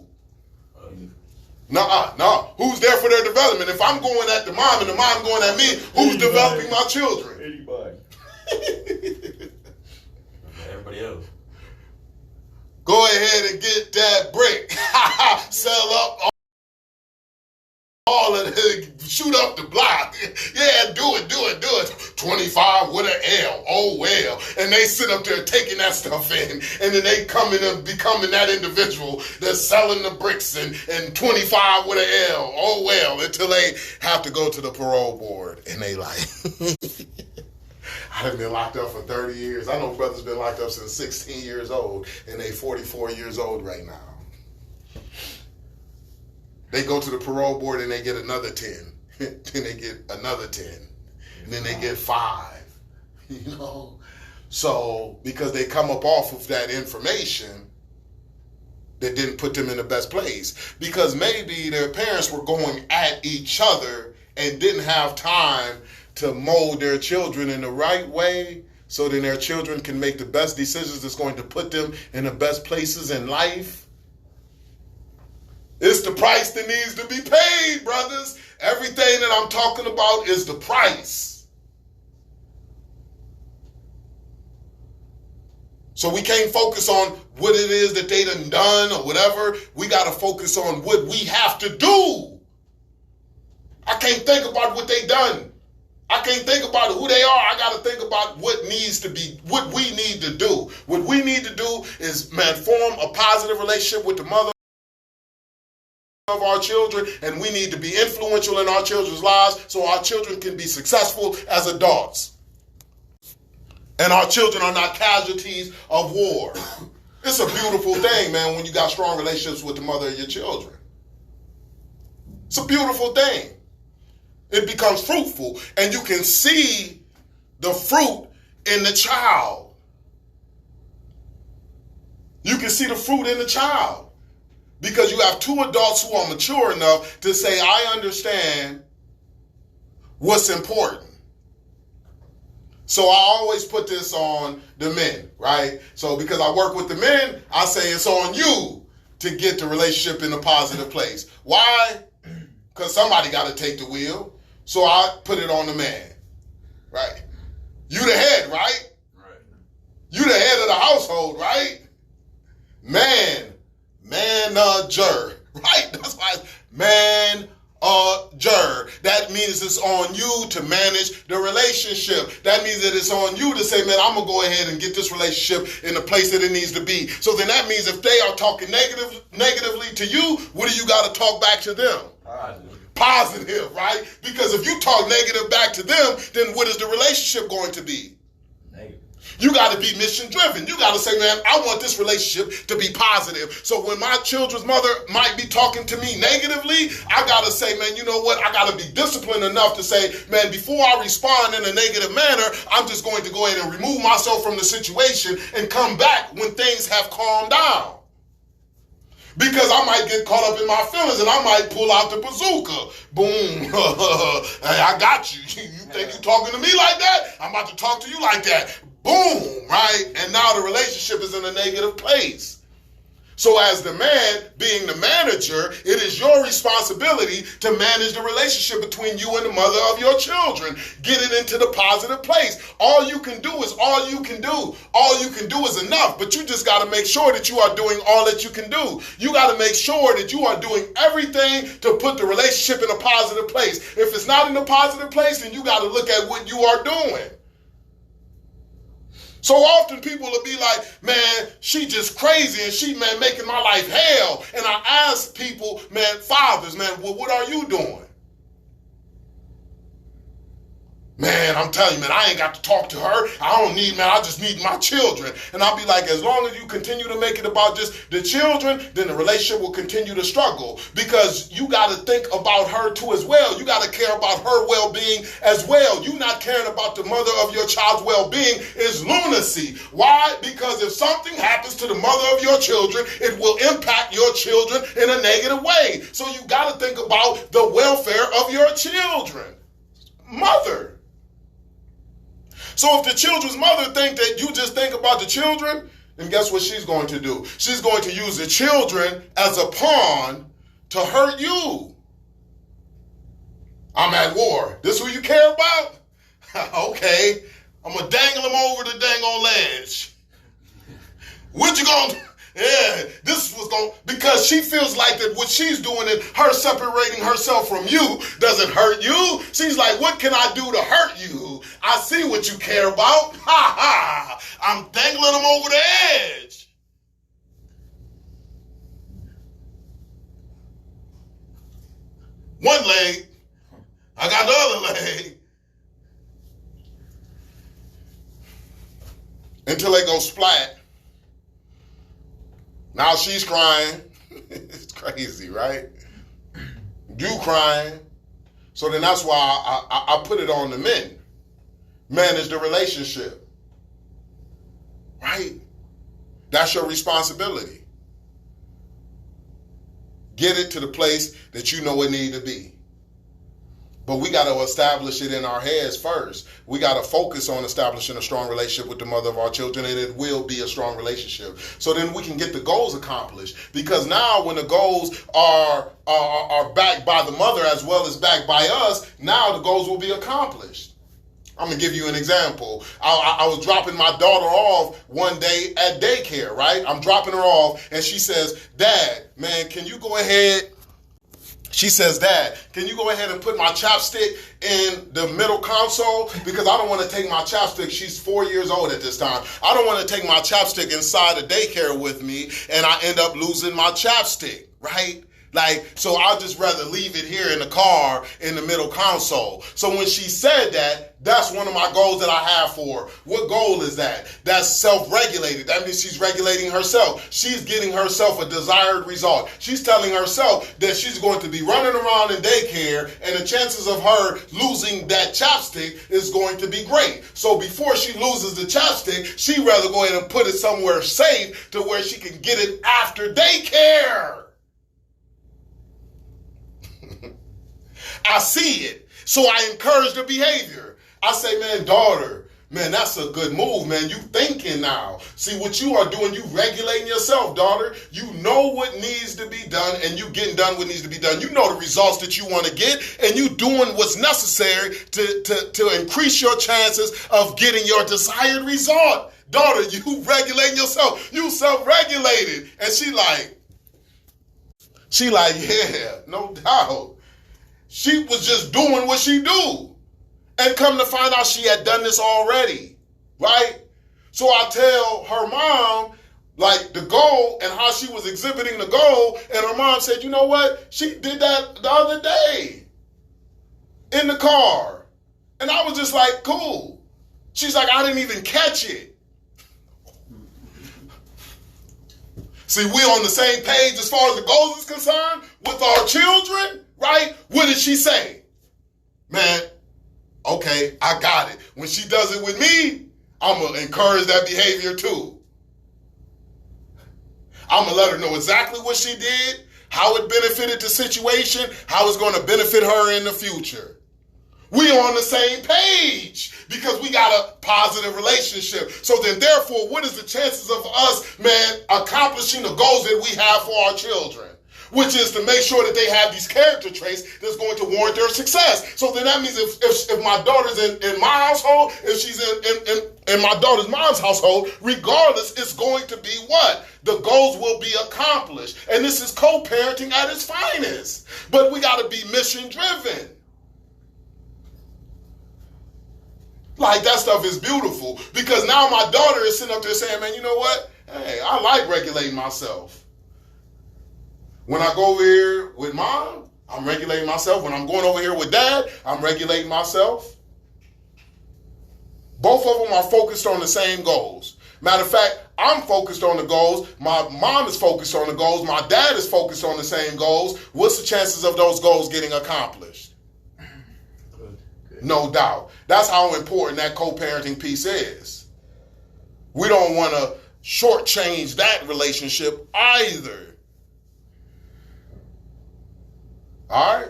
No. Who's there for their development? If I'm going at the mom and the mom going at me, who's developing my children? Anybody. Everybody else. Go ahead and get that brick. Sell up all of it. Shoot up the block. Yeah, do it. 25 with an L. Oh, well. And they sit up there taking that stuff in. And then they come in and becoming that individual that's selling the bricks and 25 with an L. Oh, well. Until they have to go to the parole board. And they like, I've been locked up for 30 years. I know brothers been locked up since 16 years old. And they 44 years old right now. They go to the parole board and they get another 10. Then they get another 10. And then they get 5. You know? So, because they come up off of that information that didn't put them in the best place. Because maybe their parents were going at each other and didn't have time to mold their children in the right way so then their children can make the best decisions that's going to put them in the best places in life. It's the price that needs to be paid, brothers. Everything that I'm talking about is the price. So we can't focus on what it is that they done or whatever. We got to focus on what we have to do. I can't think about what they done. I can't think about who they are. I got to think about what needs to be, what we need to do. What we need to do is, man, form a positive relationship with the mother of our children, and we need to be influential in our children's lives so our children can be successful as adults. And our children are not casualties of war. It's a beautiful thing, man, when you got strong relationships with the mother of your children. It's a beautiful thing. It becomes fruitful, and you can see the fruit in the child. You can see the fruit in the child. Because you have two adults who are mature enough to say, I understand what's important. So I always put this on the men, right? So because I work with the men, I say it's on you to get the relationship in a positive place. Why? Because somebody got to take the wheel. So I put it on the man, right? You the head, right? Right. You the head of the household, right? Manager, right? That's why it's manager. That means it's on you to manage the relationship. That means that it's on you to say, man, I'm going to go ahead and get this relationship in the place that it needs to be. So then that means if they are talking negatively to you, what do you got to talk back to them? Positive, right? Because if you talk negative back to them, then what is the relationship going to be? Negative. You got to be mission driven. You got to say, man, I want this relationship to be positive. So when my children's mother might be talking to me negatively, I got to say, man, you know what? I got to be disciplined enough to say, man, before I respond in a negative manner, I'm just going to go ahead and remove myself from the situation and come back when things have calmed down. Because I might get caught up in my feelings and I might pull out the bazooka. Boom. Hey, I got you. You think you talking to me like that? I'm about to talk to you like that. Boom, right? And now the relationship is in a negative place. So as the man, being the manager, it is your responsibility to manage the relationship between you and the mother of your children. Get it into the positive place. All you can do is all you can do. All you can do is enough, but you just got to make sure that you are doing all that you can do. You got to make sure that you are doing everything to put the relationship in a positive place. If it's not in a positive place, then you got to look at what you are doing. So often people will be like, man, she just crazy and she, man, making my life hell. And I ask people, man, fathers, man, well, what are you doing? Man, I'm telling you, man, I ain't got to talk to her. I don't need, man, I just need my children. And I'll be like, as long as you continue to make it about just the children, then the relationship will continue to struggle. Because you got to think about her too as well. You got to care about her well-being as well. You not caring about the mother of your child's well-being is lunacy. Why? Because if something happens to the mother of your children, it will impact your children in a negative way. So you got to think about the welfare of your children. Mother. So if the children's mother think that you just think about the children, then guess what she's going to do? She's going to use the children as a pawn to hurt you. I'm at war. This who you care about? Okay. I'm going to dangle him over the dang on ledge. What you going to do? Yeah, this was going, because she feels like that what she's doing and her separating herself from you doesn't hurt you. She's like, what can I do to hurt you? I see what you care about. Ha ha. I'm dangling them over the edge. One leg. I got the other leg. Until they go splat. Now she's crying. It's crazy, right? You crying. So then that's why I put it on the men. Manage the relationship. Right? That's your responsibility. Get it to the place that you know it need to be. But we got to establish it in our heads first. We got to focus on establishing a strong relationship with the mother of our children, and it will be a strong relationship. So then we can get the goals accomplished. Because now when the goals are backed by the mother as well as backed by us, now the goals will be accomplished. I'm going to give you an example. I was dropping my daughter off one day at daycare, right? I'm dropping her off, and she says, Dad, man, can you go ahead? She says, Dad, can you go ahead and put my chapstick in the middle console? Because I don't want to take my chapstick. She's 4 years old at this time. I don't want to take my chapstick inside the daycare with me and I end up losing my chapstick, right? Like, so I'll just rather leave it here in the car in the middle console. So when she said that, that's one of my goals that I have for her. What goal is that? That's self-regulated. That means she's regulating herself. She's getting herself a desired result. She's telling herself that she's going to be running around in daycare and the chances of her losing that chapstick is going to be great. So before she loses the chapstick, she'd rather go ahead and put it somewhere safe to where she can get it after daycare. I see it. So I encourage the behavior. I say, man, daughter, man, that's a good move, man. You thinking now. See, what you are doing, you regulating yourself, daughter. You know what needs to be done, and you getting done what needs to be done. You know the results that you want to get, and you doing what's necessary to increase your chances of getting your desired result. Daughter, you regulating yourself. You self-regulated. And she like, yeah, no doubt. She was just doing what she do. And come to find out she had done this already, right? So I tell her mom, like, the goal and how she was exhibiting the goal, and her mom said, you know what? She did that the other day in the car. And I was just like, cool. She's like, I didn't even catch it. See, we on the same page as far as the goals is concerned with our children, right? What did she say? Man, okay, I got it. When she does it with me, I'm going to encourage that behavior too. I'm going to let her know exactly what she did, how it benefited the situation, how it's going to benefit her in the future. We on the same page because we got a positive relationship. So then therefore, what is the chances of us, man, accomplishing the goals that we have for our children? Which is to make sure that they have these character traits that's going to warrant their success. So then that means if my daughter's in my household, if she's in my daughter's mom's household, regardless, it's going to be what? The goals will be accomplished. And this is co-parenting at its finest. But we got to be mission driven. Like, that stuff is beautiful because now my daughter is sitting up there saying, man, you know what? Hey, I like regulating myself. When I go over here with mom, I'm regulating myself. When I'm going over here with dad, I'm regulating myself. Both of them are focused on the same goals. Matter of fact, I'm focused on the goals. My mom is focused on the goals. My dad is focused on the same goals. What's the chances of those goals getting accomplished? No doubt. That's how important that co-parenting piece is. We don't want to shortchange that relationship either. All right?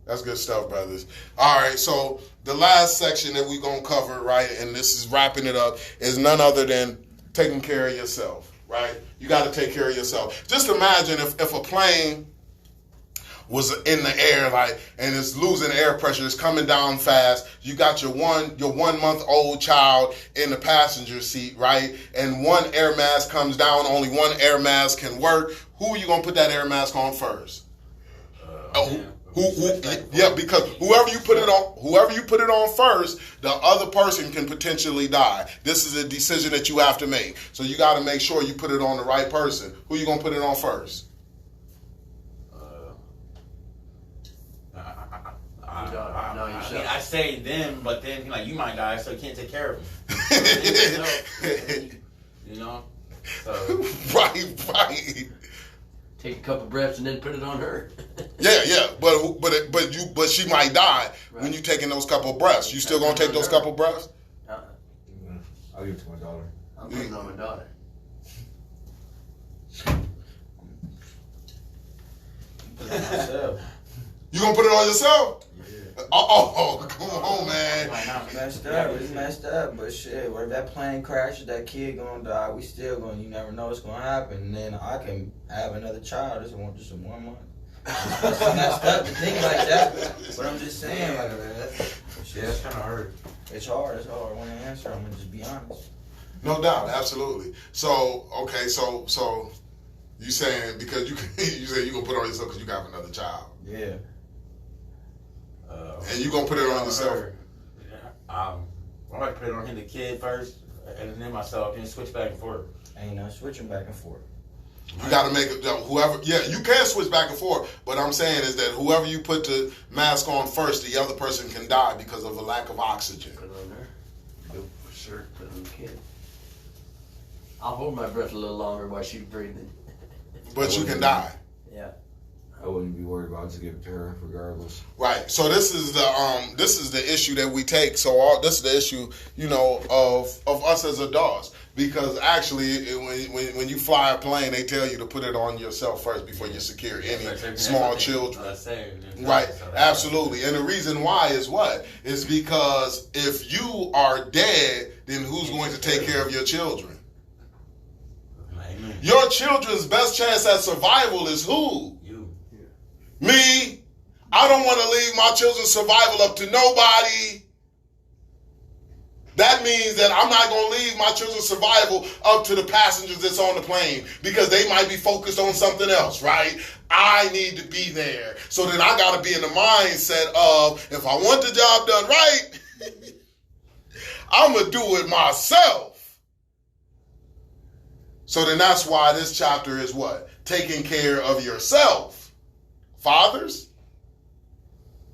That's good stuff, brothers. All right, so the last section that we're going to cover, right, and this is wrapping it up, is none other than taking care of yourself, right? You got to take care of yourself. Just imagine if a plane was in the air, like, and it's losing air pressure, it's coming down fast. You got your 1 month old child in the passenger seat, right? And one air mask comes down, only one air mask can work. Who are you gonna put that air mask on first? Yeah, because whoever you put it on first, the other person can potentially die. This is a decision that you have to make. So you got to make sure you put it on the right person. Who you gonna put it on first? I say them, but then like you might die, so you can't take care of them. You know? So. Right. Take a couple breaths and then put it on her. Yeah, but she might die when you taking those couple breaths. You still gonna take those couple breaths? I'll give it to my daughter. I'll put it on my daughter. You gonna put it on yourself? Yeah. Oh, come on, man. It's messed up, but shit, where that plane crashes, that kid gonna die, we still gonna, you never know what's gonna happen, and then I can have another child, just in 1 month. It's messed up to think like that, but I'm just saying, like, It's kind of hard. It's hard, I want to answer, I'm gonna just be honest. No doubt, absolutely. So, okay, so you saying, because you say you gonna put it on yourself because you got another child. Yeah. And you gonna put it on yourself? I might put it on him, the kid first, and then myself, then switch back and forth. Ain't no switching back and forth. You got to make it, whoever, yeah, you can switch back and forth, but I'm saying is that whoever you put the mask on first, the other person can die because of a lack of oxygen. Put it on her. Go for sure. Put it on the kid. I'll hold my breath a little longer while she's breathing. But you can die. Yeah. I wouldn't be worried about it. Just give it to her regardless. Right. So this is the issue that we take. So this is the issue, of us as adults. Because actually, when you fly a plane, they tell you to put it on yourself first before you secure any small children. Right. Absolutely. And the reason why is what? Is because if you are dead, then who's going to take care of your children? Your children's best chance at survival is who? You. Me. I don't want to leave my children's survival up to nobody. That means that I'm not going to leave my children's survival up to the passengers that's on the plane because they might be focused on something else, right? I need to be there. So then I got to be in the mindset of, if I want the job done right, I'm going to do it myself. So then that's why this chapter is what? Taking care of yourself. Fathers,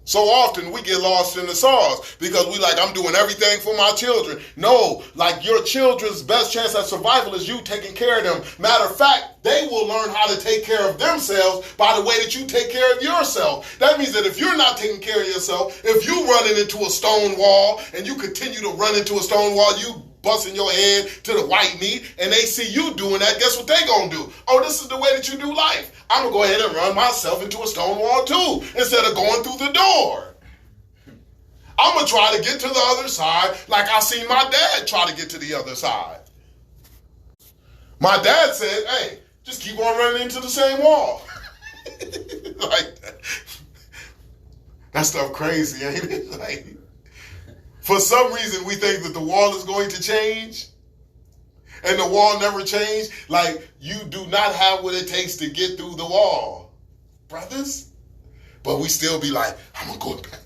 So often we get lost in the sauce because we like, I'm doing everything for my children. No, like your children's best chance at survival is you taking care of them. Matter of fact, they will learn how to take care of themselves by the way that you take care of yourself. That means that if you're not taking care of yourself, if you running into a stone wall and you continue to run into a stone wall, you busting your head to the white meat, and they see you doing that, guess what they gonna do? Oh, this is the way that you do life. I'm gonna go ahead and run myself into a stone wall too, instead of going through the door. I'm gonna try to get to the other side like I seen my dad try to get to the other side. My dad said, hey, just keep on running into the same wall. Like, that stuff crazy, ain't it? Like, for some reason, we think that the wall is going to change, and the wall never changed. Like, you do not have what it takes to get through the wall, brothers. But we still be like, I'm gonna go back.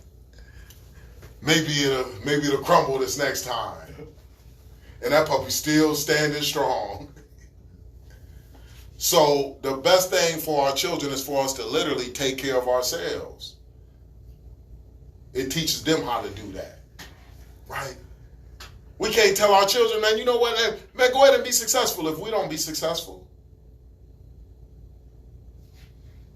Maybe it'll crumble this next time, and that puppy's still standing strong. So the best thing for our children is for us to literally take care of ourselves. It teaches them how to do that. Right? We can't tell our children, man, you know what, man, go ahead and be successful if we don't be successful.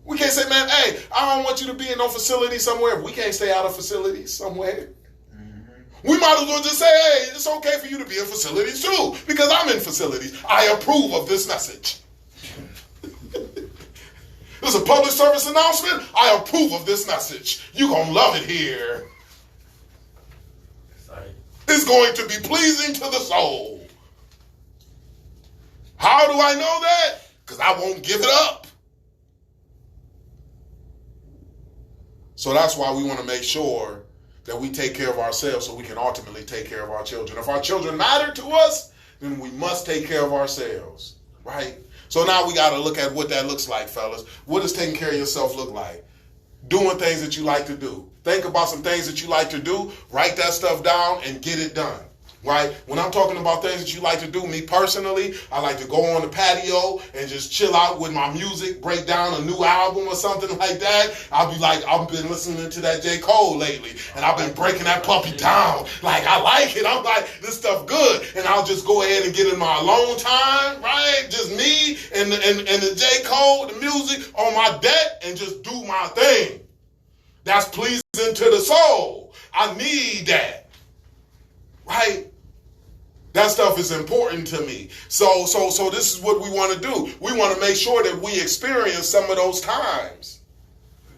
We can't say, man, hey, I don't want you to be in no facility somewhere if we can't stay out of facilities somewhere. Mm-hmm. We might as well just say, hey, it's okay for you to be in facilities too, because I'm in facilities. I approve of this message. This is a public service announcement. I approve of this message. You're going to love it here. It's going to be pleasing to the soul. How do I know that? Because I won't give it up. So that's why we want to make sure that we take care of ourselves so we can ultimately take care of our children. If our children matter to us, then we must take care of ourselves, right? So now we got to look at what that looks like, fellas. What does taking care of yourself look like? Doing things that you like to do. Think about some things that you like to do. Write that stuff down and get it done. Right? When I'm talking about things that you like to do, me personally, I like to go on the patio and just chill out with my music, break down a new album or something like that. I'll be like, I've been listening to that J. Cole lately, and I've been breaking that puppy down. Like, I like it. I'm like, this stuff good. And I'll just go ahead and get in my alone time, right? Just me and the J. Cole, the music on my deck, and just do my thing. That's pleasing to the soul. I need that. Right? That stuff is important to me. So this is what we want to do. We want to make sure that we experience some of those times.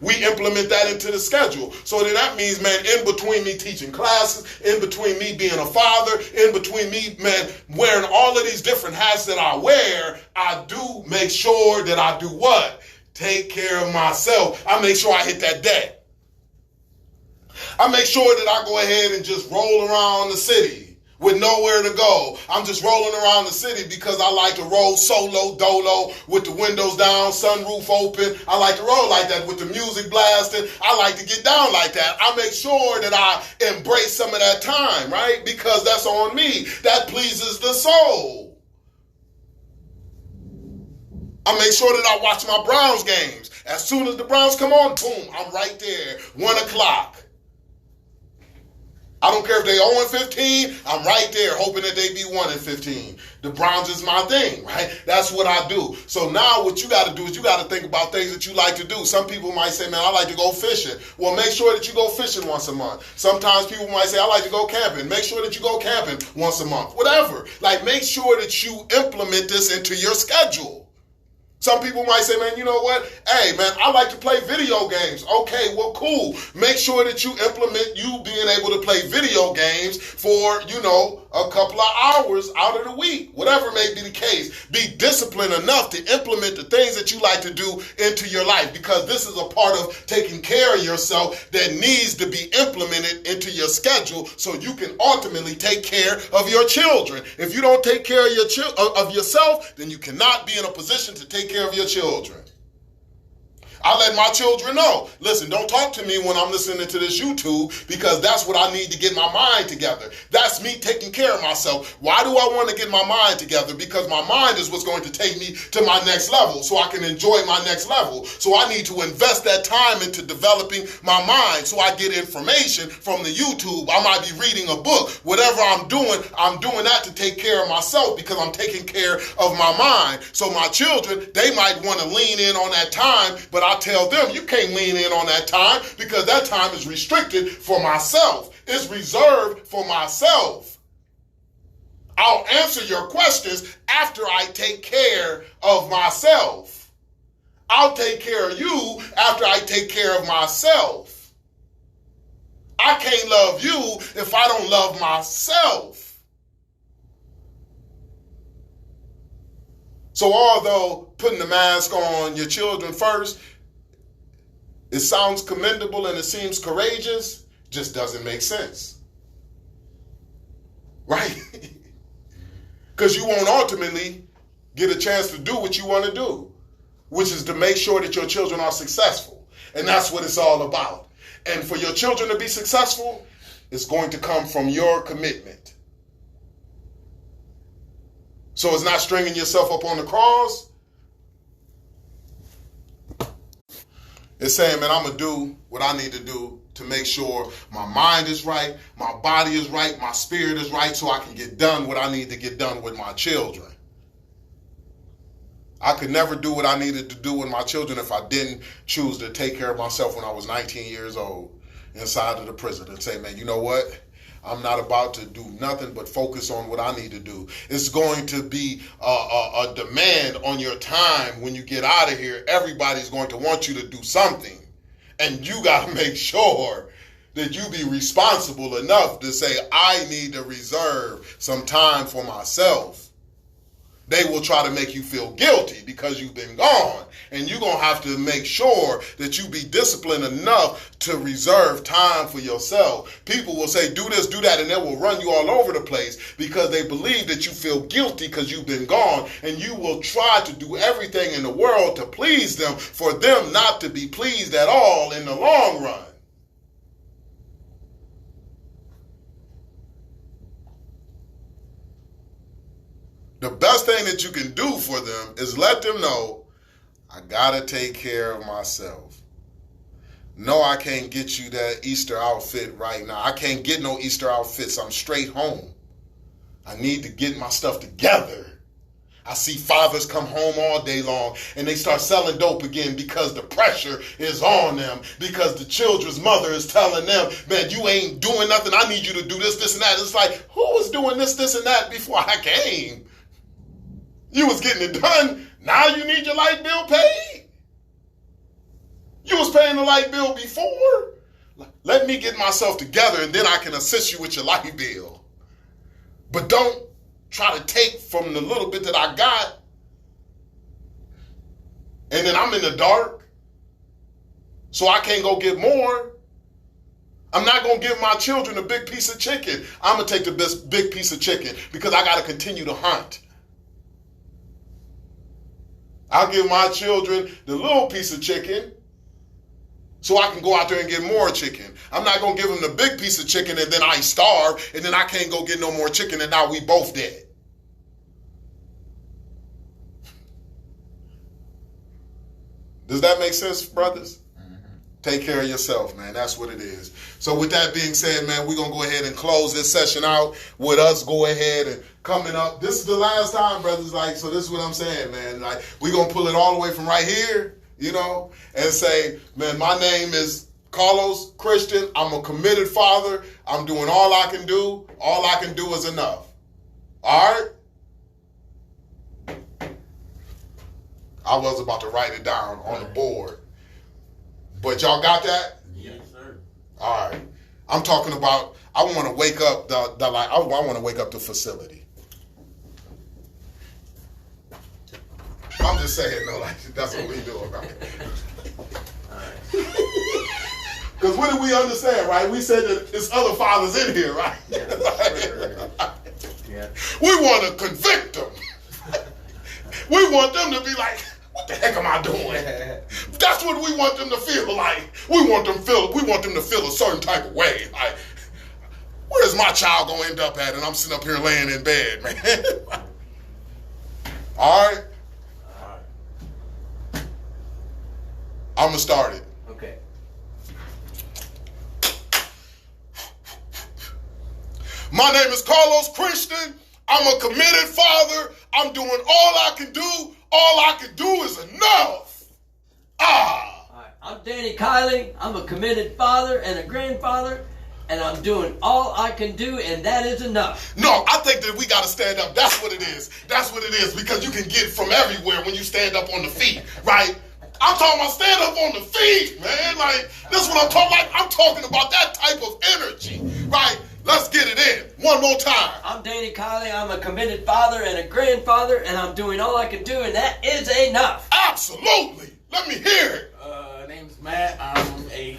We implement that into the schedule. So then that means, man, in between me teaching classes, in between me being a father, in between me, man, wearing all of these different hats that I wear, I do make sure that I do what? Take care of myself. I make sure I hit that deck. I make sure that I go ahead and just roll around the city with nowhere to go. I'm just rolling around the city because I like to roll solo, dolo, with the windows down, sunroof open. I like to roll like that with the music blasting. I like to get down like that. I make sure that I embrace some of that time, right? Because that's on me. That pleases the soul. I make sure that I watch my Browns games. As soon as the Browns come on, boom, I'm right there. 1 o'clock. I don't care if they 0-15, I'm right there hoping that they be 1-15. The Browns is my thing, right? That's what I do. So now what you got to do is you got to think about things that you like to do. Some people might say, man, I like to go fishing. Well, make sure that you go fishing once a month. Sometimes people might say, I like to go camping. Make sure that you go camping once a month. Whatever. Like, make sure that you implement this into your schedule. Some people might say, man, you know what? Hey, man, I like to play video games. Okay, well, cool. Make sure that you implement you being able to play video games for, a couple of hours out of the week. Whatever may be the case. Be disciplined enough to implement the things that you like to do into your life, because this is a part of taking care of yourself that needs to be implemented into your schedule so you can ultimately take care of your children. If you don't take care of yourself, then you cannot be in a position to take care of your children. I let my children know, listen, don't talk to me when I'm listening to this YouTube, because that's what I need to get my mind together. That's me taking care of myself. Why do I want to get my mind together? Because my mind is what's going to take me to my next level, so I can enjoy my next level. So I need to invest that time into developing my mind, so I get information from the YouTube. I might be reading a book. Whatever I'm doing that to take care of myself, because I'm taking care of my mind. So my children, they might want to lean in on that time, but I tell them, you can't lean in on that time, because that time is restricted for myself. It's reserved for myself. I'll answer your questions after I take care of myself. I'll take care of you after I take care of myself. I can't love you if I don't love myself. So although putting the mask on your children first, it sounds commendable and it seems courageous, just doesn't make sense. Right? Because you won't ultimately get a chance to do what you want to do, which is to make sure that your children are successful. And that's what it's all about. And for your children to be successful, it's going to come from your commitment. So it's not stringing yourself up on the cross. It's saying, man, I'm going to do what I need to do to make sure my mind is right, my body is right, my spirit is right, so I can get done what I need to get done with my children. I could never do what I needed to do with my children if I didn't choose to take care of myself when I was 19 years old inside of the prison and say, man, you know what? I'm not about to do nothing but focus on what I need to do. It's going to be a demand on your time when you get out of here. Everybody's going to want you to do something. And you got to make sure that you be responsible enough to say, I need to reserve some time for myself. They will try to make you feel guilty because you've been gone. And you're going to have to make sure that you be disciplined enough to reserve time for yourself. People will say, do this, do that, and they will run you all over the place because they believe that you feel guilty because you've been gone. And you will try to do everything in the world to please them for them not to be pleased at all in the long run. The best thing that you can do for them is let them know, I gotta take care of myself. No, I can't get you that Easter outfit right now. I can't get no Easter outfits. I'm straight home. I need to get my stuff together. I see fathers come home all day long and they start selling dope again because the pressure is on them, because the children's mother is telling them, man, you ain't doing nothing. I need you to do this, this, and that. It's like, who was doing this, this, and that before I came? You was getting it done. Now you need your light bill paid. You was paying the light bill before. Let me get myself together and then I can assist you with your light bill. But don't try to take from the little bit that I got. And then I'm in the dark. So I can't go get more. I'm not going to give my children a big piece of chicken. I'm going to take the big piece of chicken because I got to continue to hunt. I'll give my children the little piece of chicken so I can go out there and get more chicken. I'm not going to give them the big piece of chicken and then I starve and then I can't go get no more chicken and now we both dead. Does that make sense, brothers? Take care of yourself, man. That's what it is. So with that being said, man, we're going to go ahead and close this session out with us go ahead and coming up. This is the last time, brothers. Like, so this is what I'm saying, man. Like, we're going to pull it all the way from right here, you know, and say, man, my name is Carlos Christian. I'm a committed father. I'm doing all I can do. All I can do is enough. All right? I was about to write it down on the board. But y'all got that? Yes, sir. All right. I'm talking about, I want to wake up I want to wake up the facility. I'm just saying, no, like, that's what we doing, right? Because what did we understand, right? We said that it's other fathers in here, right? Yeah. We want to convict them. We want them to be like, what the heck am I doing? That's what we want them to feel like. We want them to feel a certain type of way. Like, where's my child gonna end up at? And I'm sitting up here laying in bed, man. All right. I'm gonna start it. Okay. My name is Carlos Christian. I'm a committed father. I'm doing all I can do. All I can do is enough. All right. I'm Danny Kiley. I'm a committed father and a grandfather, and I'm doing all I can do, and that is enough. No, I think that we got to stand up. That's what it is. That's what it is, because you can get from everywhere when you stand up on the feet, right? I'm talking about stand up on the feet, man. Like, this is what I'm talking about. I'm talking about that type of energy, right? Let's get it in. One more time. I'm Danny Kiley. I'm a committed father and a grandfather, and I'm doing all I can do, and that is enough. Absolutely. Let me hear it. Name's Matt. I'm a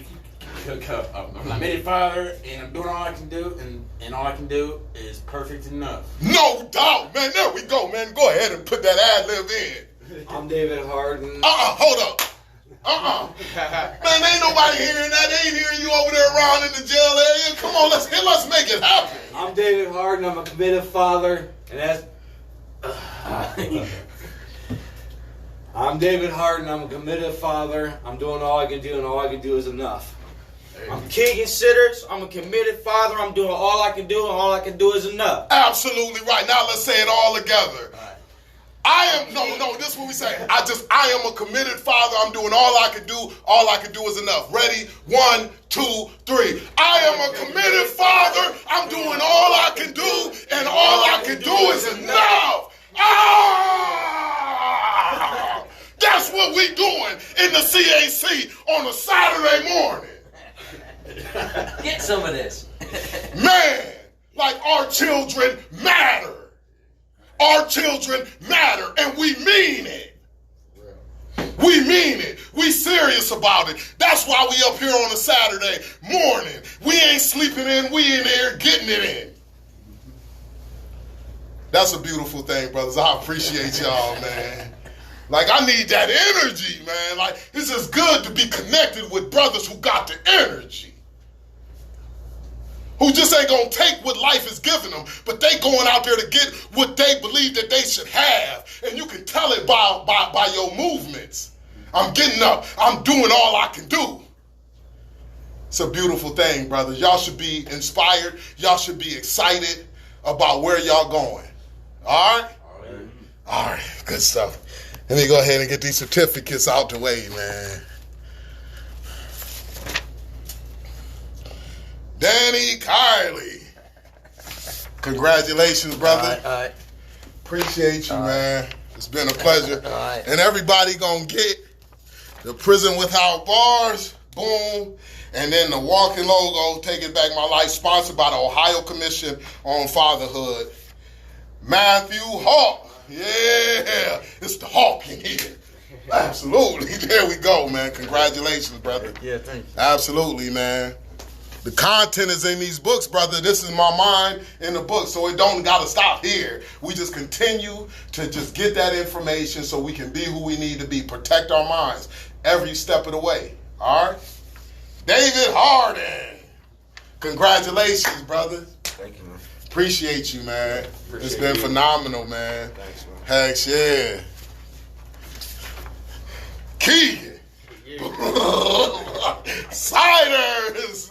committed father, and I'm doing all I can do, and all I can do is perfect enough. No doubt, man. There we go, man. Go ahead and put that ad lib in. I'm David Harden. Hold up. Man, ain't nobody hearing that. They ain't hearing you over there around in the jail area. Come on, let's make it happen. I'm David Harden. I'm a committed father, and that's. I'm David Harden. I'm a committed father. I'm doing all I can do, and all I can do is enough. I'm Keegan Sitters. I'm a committed father. I'm doing all I can do, and all I can do is enough. Absolutely right. Now let's say it all together. This is what we say. I am a committed father. I'm doing all I can do. All I can do is enough. Ready? 1, 2, 3. I am a committed father. I'm doing all I can do, and all I can do is enough. That's what we doing in the CAC on a Saturday morning. Get some of this. Man, like our children matter. Our children matter, and we mean it. We mean it. We serious about it. That's why we up here on a Saturday morning. We ain't sleeping in. We in there getting it in. That's a beautiful thing, brothers. I appreciate y'all, man. Like, I need that energy, man. Like, it's just good to be connected with brothers who got the energy. Who just ain't gonna take what life is giving them, but they going out there to get what they believe that they should have. And you can tell it by your movements. I'm getting up. I'm doing all I can do. It's a beautiful thing, brothers. Y'all should be inspired. Y'all should be excited about where y'all going. All right? All right. Good stuff. Let me go ahead and get these certificates out the way, man. Danny Kiley. Congratulations, brother. All right. Appreciate you, man. It's been a pleasure. All right. And everybody gonna get the Prison Without Bars, boom, and then the walking logo, Take It Back My Life, sponsored by the Ohio Commission on Fatherhood. Matthew Hawk. Yeah, it's the Hawk in here. Absolutely. There we go, man. Congratulations, brother. Yeah, thank you. Absolutely, man. The content is in these books, brother. This is my mind in the book, so it don't got to stop here. We just continue to just get that information so we can be who we need to be. Protect our minds every step of the way. All right? David Harden. Congratulations, brother. Thank you, man. Appreciate you, man. It's Appreciate been you. phenomenal, man. Thanks, man. Heck, yeah. Keegan. Ciders.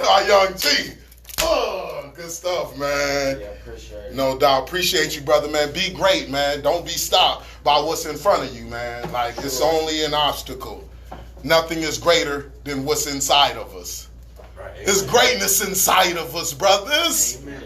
Our young G. Oh, good stuff, man. Yeah, appreciate it. No doubt. Appreciate you, brother, man. Be great, man. Don't be stopped by what's in front of you, man. Like, it's only an obstacle. Nothing is greater than what's inside of us. Right. There's greatness inside of us, brothers. Amen.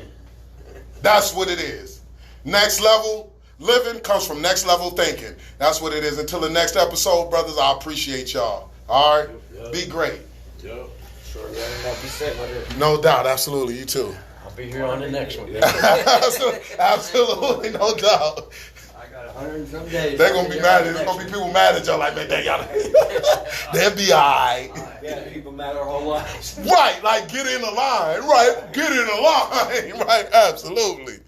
That's what it is. Next level living comes from next level thinking. That's what it is. Until the next episode, brothers, I appreciate y'all. All right? Yep. Be great. Yep. Sure, yeah, be safe with it. No doubt. Absolutely. You too. I'll be here on the next one. Absolutely. No doubt. I got 100 and some days. They're going to be mad. There's going to be people mad at y'all like, man, they got they'll be all right. Yeah, people mad our whole lives. Right. Like, get in the line. Right. Get in the line. Right. Absolutely.